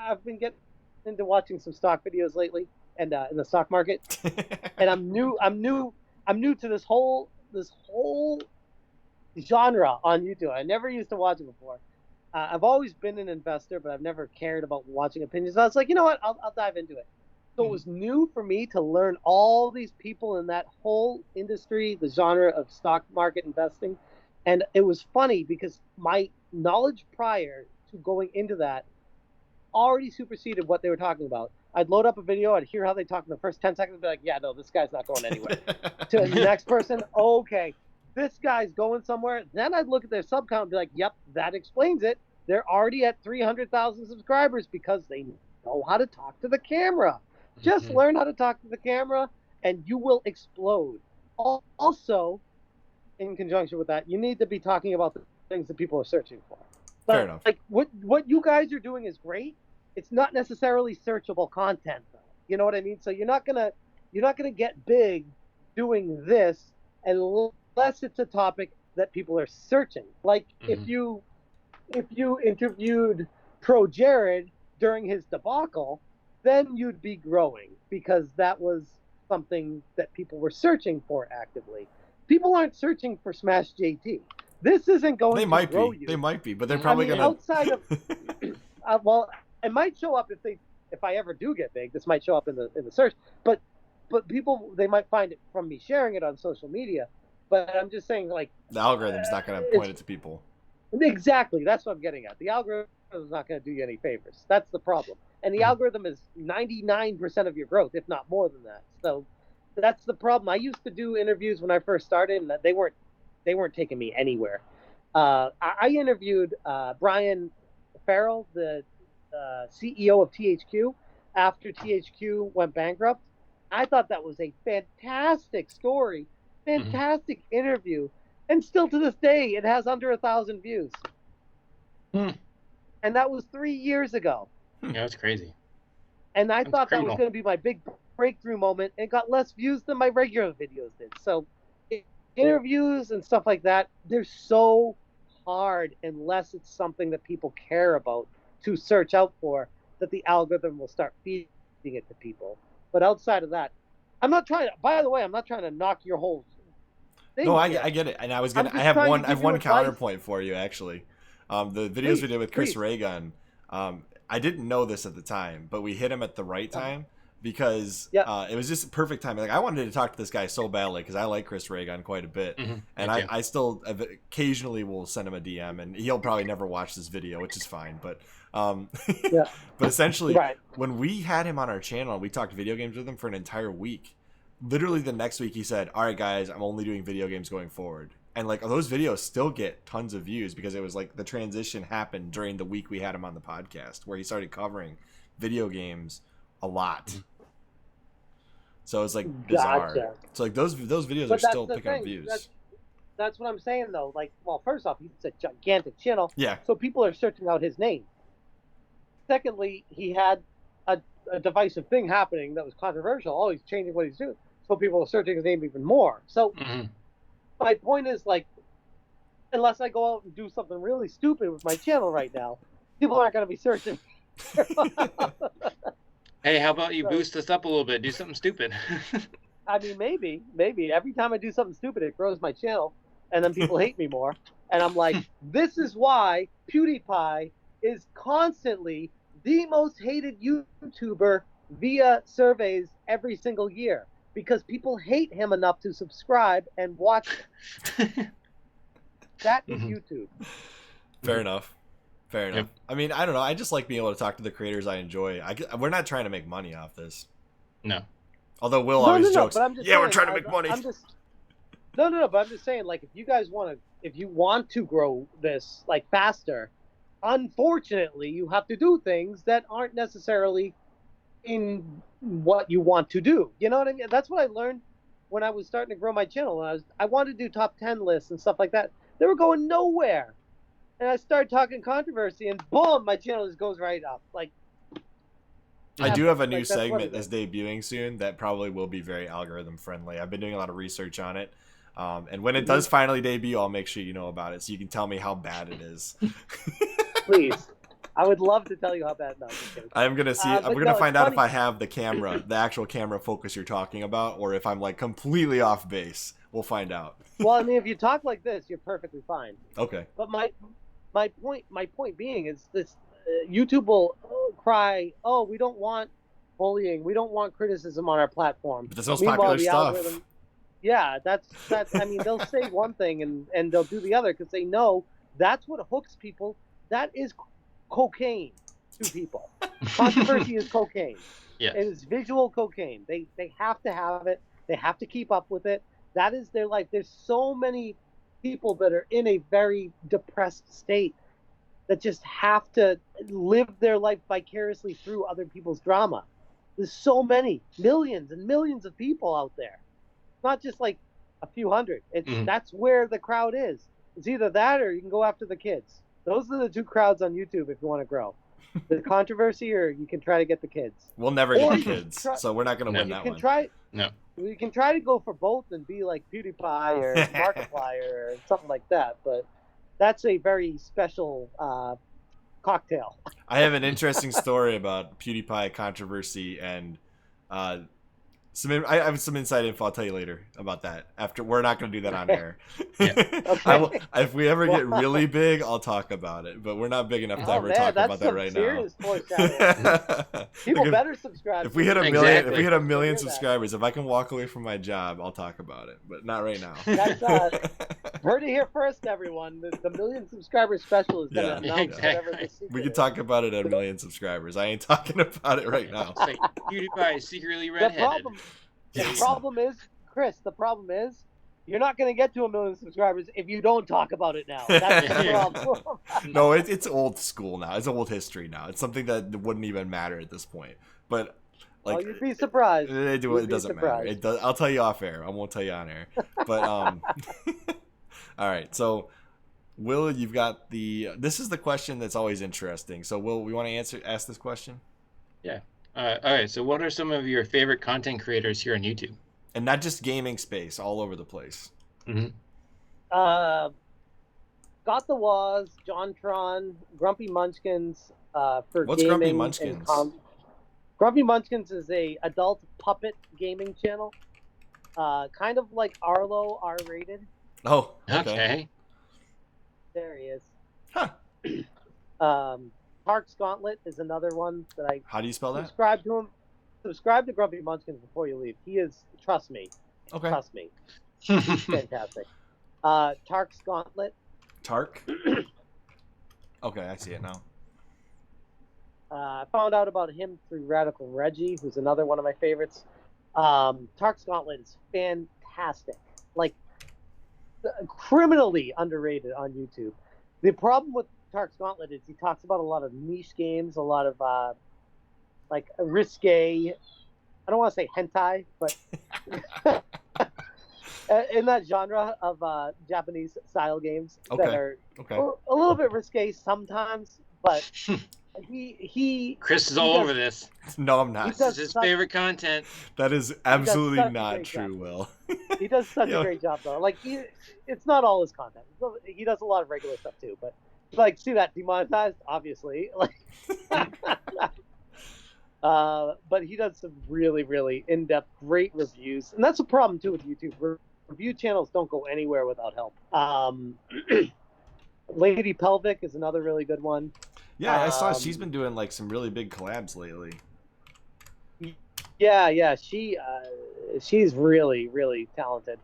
I've been getting into watching some stock videos lately, and in the stock market, and I'm new to this whole genre on YouTube. I never used to watch it before. I've always been an investor, but I've never cared about watching opinions. I was like, you know what? I'll dive into it. So it was new for me to learn all these people in that whole industry, the genre of stock market investing. And it was funny because my knowledge prior to going into that already superseded what they were talking about. I'd load up a video, I'd hear how they talk in the first 10 seconds, and be like, yeah, no, this guy's not going anywhere. To the next person, okay, this guy's going somewhere. Then I'd look at their sub count and be like, yep, that explains it. They're already at 300,000 subscribers because they know how to talk to the camera. Just learn how to talk to the camera, and you will explode. Also, in conjunction with that, you need to be talking about the things that people are searching for. But, fair enough. Like what you guys are doing is great. It's not necessarily searchable content, though. You know what I mean? So you're not gonna get big doing this unless it's a topic that people are searching. Like if you interviewed pro Jared during his debacle, then you'd be growing, because that was something that people were searching for actively. People aren't searching for Smash JT. This isn't going to grow you. They might be, but they're probably gonna. Outside of, well, it might show up if I ever do get big. This might show up in the search, but people, they might find it from me sharing it on social media. But I'm just saying, like, the algorithm's not gonna point it to people. Exactly, that's what I'm getting at. The algorithm is not going to do you any favors. That's the problem. And the algorithm is 99% of your growth, if not more than that. So that's the problem. I used to do interviews when I first started, and they weren't taking me anywhere. I interviewed Brian Farrell, the CEO of THQ, after THQ went bankrupt. I thought that was a fantastic story, fantastic interview, and still to this day, it has under 1,000 views. And that was 3 years ago. Yeah, that's crazy. And I thought that was going to be my big breakthrough moment, and got less views than my regular videos did. So interviews and stuff like that, they're so hard unless it's something that people care about to search out for, that the algorithm will start feeding it to people. But outside of that, I'm not trying to knock your whole thing. No, I get it. And I have one counterpoint for you, actually. The videos we did with Chris Raygun, I didn't know this at the time, but we hit him at the right time, because it was just perfect timing. Like, I wanted to talk to this guy so badly, because I like Chris Raygun quite a bit, and I still occasionally will send him a DM, and he'll probably never watch this video, which is fine. But but essentially, when we had him on our channel, we talked video games with him for an entire week. Literally the next week, he said, "All right, guys, I'm only doing video games going forward." And like, those videos still get tons of views, because it was like the transition happened during the week we had him on the podcast, where he started covering video games a lot. So it's like bizarre. Gotcha. So like those videos are still picking up views. That's what I'm saying, though. Like, well, first off, he's a gigantic channel. Yeah. So people are searching out his name. Secondly, he had a divisive thing happening that was controversial. Oh, he's changing what he's doing. So people are searching his name even more. So my point is, like, unless I go out and do something really stupid with my channel right now, people aren't going to be searching. Hey, how about you boost us up a little bit? Do something stupid. I mean, maybe. Every time I do something stupid, it grows my channel, and then people hate me more. And I'm like, this is why PewDiePie is constantly the most hated YouTuber via surveys every single year, because people hate him enough to subscribe and watch it. That is YouTube. Fair enough. Yep. I mean, I don't know. I just like being able to talk to the creators I enjoy. We're not trying to make money off this. No. Although Will always jokes, yeah, saying, we're trying to make money. But I'm just saying, like, if you want to grow this, like, faster, unfortunately, you have to do things that aren't necessarily in what you want to do. You know what I mean? That's what I learned when I was starting to grow my channel. I wanted to do top 10 lists and stuff like that. They were going nowhere. And I started talking controversy, and boom, my channel just goes right up. Like, I do have a new segment that's debuting soon that probably will be very algorithm friendly. I've been doing a lot of research on it. And when it does finally debut, I'll make sure you know about it, so you can tell me how bad it is. Please. I would love to tell you how bad. No, I'm gonna see. I'm gonna find out if I have the actual camera focus you're talking about, or if I'm like completely off base. We'll find out. Well, I mean, if you talk like this, you're perfectly fine. Okay. But my point being is this: YouTube will cry, "Oh, we don't want bullying. We don't want criticism on our platform." But that's the most popular stuff. Yeah, that's. I mean, they'll say one thing and they'll do the other, because they know that's what hooks people. That is cocaine to people. Controversy is cocaine. Yes. It is visual cocaine. They have to have it. They have to keep up with it. That is their life. There's so many people that are in a very depressed state that just have to live their life vicariously through other people's drama. There's so many, millions and millions of people out there. Not just like a few hundred. That's where the crowd is. It's either that or you can go after the kids. Those are the two crowds on YouTube if you want to grow. The controversy, or you can try to get the kids. We'll never get the kids, so we're not going to win that one. You can try to go for both and be like PewDiePie or Markiplier or something like that, but that's a very special cocktail. I have an interesting story about PewDiePie controversy and I have some inside info. I'll tell you later about that. After we're not going to do that on air. Okay. If we ever get really big, I'll talk about it. But we're not big enough to ever talk about that right now. People better subscribe. If we hit a Exactly. million, if we hit a million subscribers, if I can walk away from my job, I'll talk about it. But not right now. That's heard it here first, everyone. The million subscriber special is going to announce whatever the secret We can is. talk about it at a million subscribers. I ain't talking about it right now. It's like PewDiePie is secretly redheaded. The problem is, Chris, you're not going to get to 1 million subscribers if you don't talk about it now. That's the problem. No, it's old school now. It's old history now. It's something that wouldn't even matter at this point. But like, you'd be surprised. It doesn't matter. It does. I'll tell you off air. I won't tell you on air. But all right. So, Will, you've got this is the question that's always interesting. So, Will, we want to ask this question? Yeah. All right. So, what are some of your favorite content creators here on YouTube? And not just gaming space, all over the place. Mm-hmm. Got the Waz, Jontron, Grumpy Munchkins. For what's gaming Grumpy Munchkins? Grumpy Munchkins is a adult puppet gaming channel. Kind of like Arlo, R-rated. Oh, okay. There he is. Huh. Parks Gauntlet is another one that I. How do you spell that? Subscribe to him. Subscribe to Grumpy Munchkins before you leave. He is, trust me. Okay. Trust me. Fantastic. Tark's Gauntlet. Tark? Okay, I see it now. I found out about him through Radical Reggie, who's another one of my favorites. Tark's Gauntlet is fantastic. Like, criminally underrated on YouTube. The problem with Tark's Gauntlet is he talks about a lot of niche games, a lot of like risque. I don't want to say hentai, but in that genre of Japanese style games that are a little bit risque sometimes, but Chris is all over this. No, I'm not. This is his favorite content. That is absolutely not true, Will. He does such a great job, though. Like, it's not all his content. He does a lot of regular stuff, too. But, like, see that demonetized? Obviously. Like, but he does some really, really in-depth, great reviews. And that's a problem, too, with YouTube. Review channels don't go anywhere without help. Lady Pelvic is another really good one. Yeah, I saw she's been doing like some really big collabs lately. Yeah, she's really, really talented.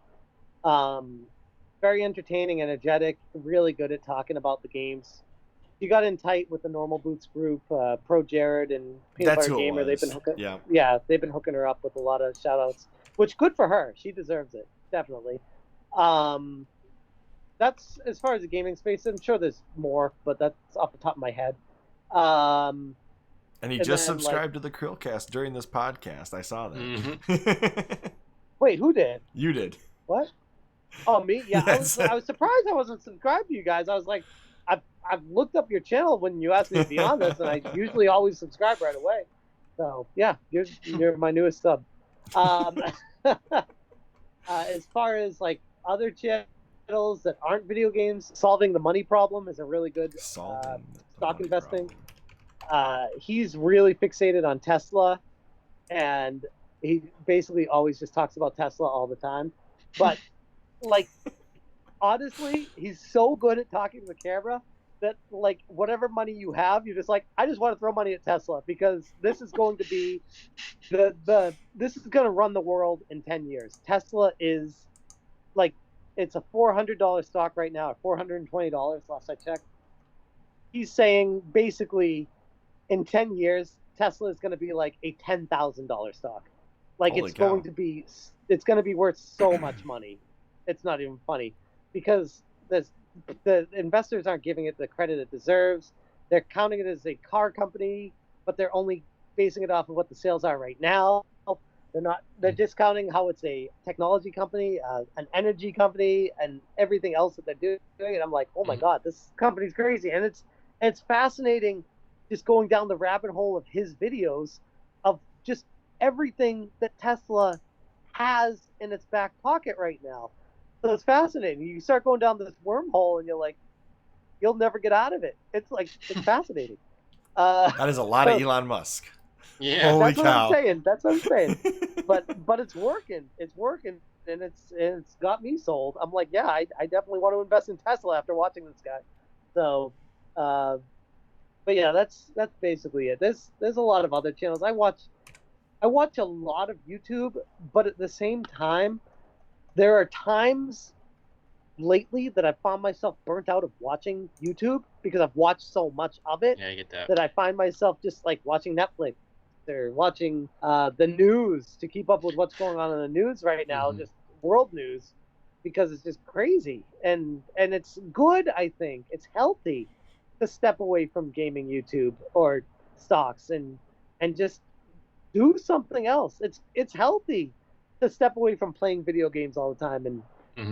Very entertaining, energetic, really good at talking about the games. She got in tight with the Normal Boots group, Pro Jared and Peanut Butter Gamer. They've been hooking her up with a lot of shout outs, which good for her. She deserves it, definitely. That's as far as the gaming space. I'm sure there's more, but that's off the top of my head. And he just subscribed to the CHRILLCAST during this podcast. I saw that. Mm-hmm. Wait, who did? You did. What? Oh, me? Yeah. Yes. I was surprised I wasn't subscribed to you guys. I was like, I've looked up your channel when you asked me to be on this, and I usually always subscribe right away. So yeah, you're my newest sub. As far as like other channels that aren't video games, Solving the Money Problem is a really good stock investing. He's really fixated on Tesla, and he basically always just talks about Tesla all the time. But like, honestly, he's so good at talking to the camera that like whatever money you have, you're just like, I just want to throw money at Tesla because this is going to be this is going to run the world in 10 years. Tesla is like, it's a $400 stock right now, $420 last I checked. He's saying basically in 10 years, Tesla is going to be like a $10,000 stock. Like it's going to be worth so much money. It's not even funny because the investors aren't giving it the credit it deserves. They're counting it as a car company, but they're only basing it off of what the sales are right now. They're discounting how it's a technology company, an energy company, and everything else that they're doing. And I'm like, oh my God, this company's crazy. And it's fascinating just going down the rabbit hole of his videos of just everything that Tesla has in its back pocket right now. So it's fascinating. You start going down this wormhole and you're like, you'll never get out of it. It's like it's fascinating. That is a lot of Elon Musk. Yeah. Holy That's cow. what I'm saying. That's what I'm saying. But it's working. It's working, and it's got me sold. I'm like, yeah, I definitely want to invest in Tesla after watching this guy. So, but yeah, that's basically it. There's a lot of other channels. I watch a lot of YouTube, but at the same time, there are times lately that I found myself burnt out of watching YouTube because I've watched so much of it Yeah, I get that. that I find myself just like watching Netflix or watching the news to keep up with what's going on in the news right now, just world news, because it's just crazy. And it's good, I think. It's healthy to step away from gaming YouTube or stocks and just do something else. It's healthy to step away from playing video games all the time and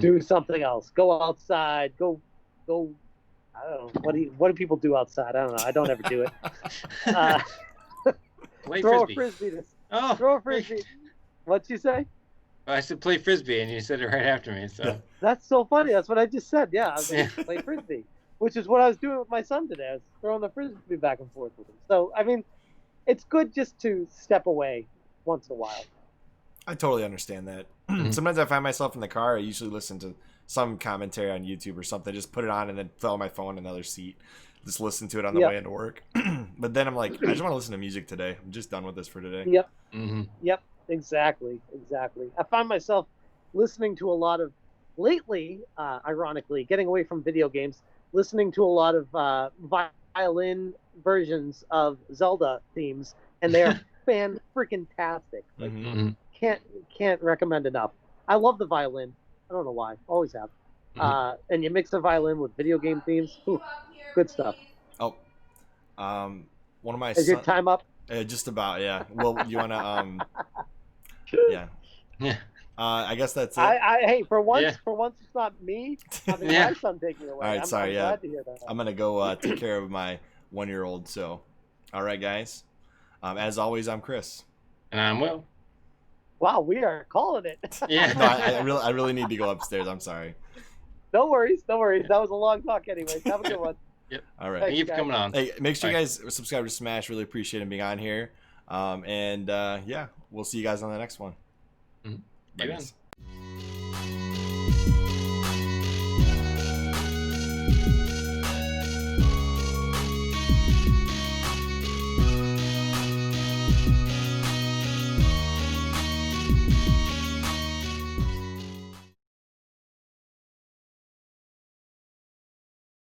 do something else. Go outside. Go. I don't know. What do people do outside? I don't know. I don't ever do it. Play throw frisbee. a frisbee. Oh, Throw a frisbee. What'd you say? I said play frisbee, and you said it right after me. So That's so funny. That's what I just said. Yeah, I was like, play frisbee, which is what I was doing with my son today. I was throwing the frisbee back and forth with him. So I mean, it's good just to step away once in a while. I totally understand that. Sometimes I find myself in the car. I usually listen to some commentary on YouTube or something. Just put it on and then throw my phone in another seat. Just listen to it on the way into work. But then I'm like, I just want to listen to music today. I'm just done with this for today. Yep. Yep. Exactly. I find myself listening to a lot of lately, ironically, getting away from video games, listening to a lot of violin versions of Zelda themes, and they are fan-freaking-tastic. Like, can't recommend enough. I love the violin. I don't know why. Always have. And you mix the violin with video game themes. Ooh, good stuff. Oh, one of my Is your time up? Just about, yeah. Well, you wanna yeah. I guess that's it. Hey, for once it's not me having my son take me away. All right, I'm sorry. glad to hear that. I'm gonna go take care of my 1-year-old. So, all right, guys. As always, I'm Chris. And I'm Will. Wow, we are calling it. Yeah. No, I really need to go upstairs. I'm sorry. No worries. That was a long talk anyways. Have a good one. Yep. All right. Thank you for coming on. Hey, make sure you guys subscribe to Smash. Really appreciate him being on here. And yeah, we'll see you guys on the next one. Bye, guys.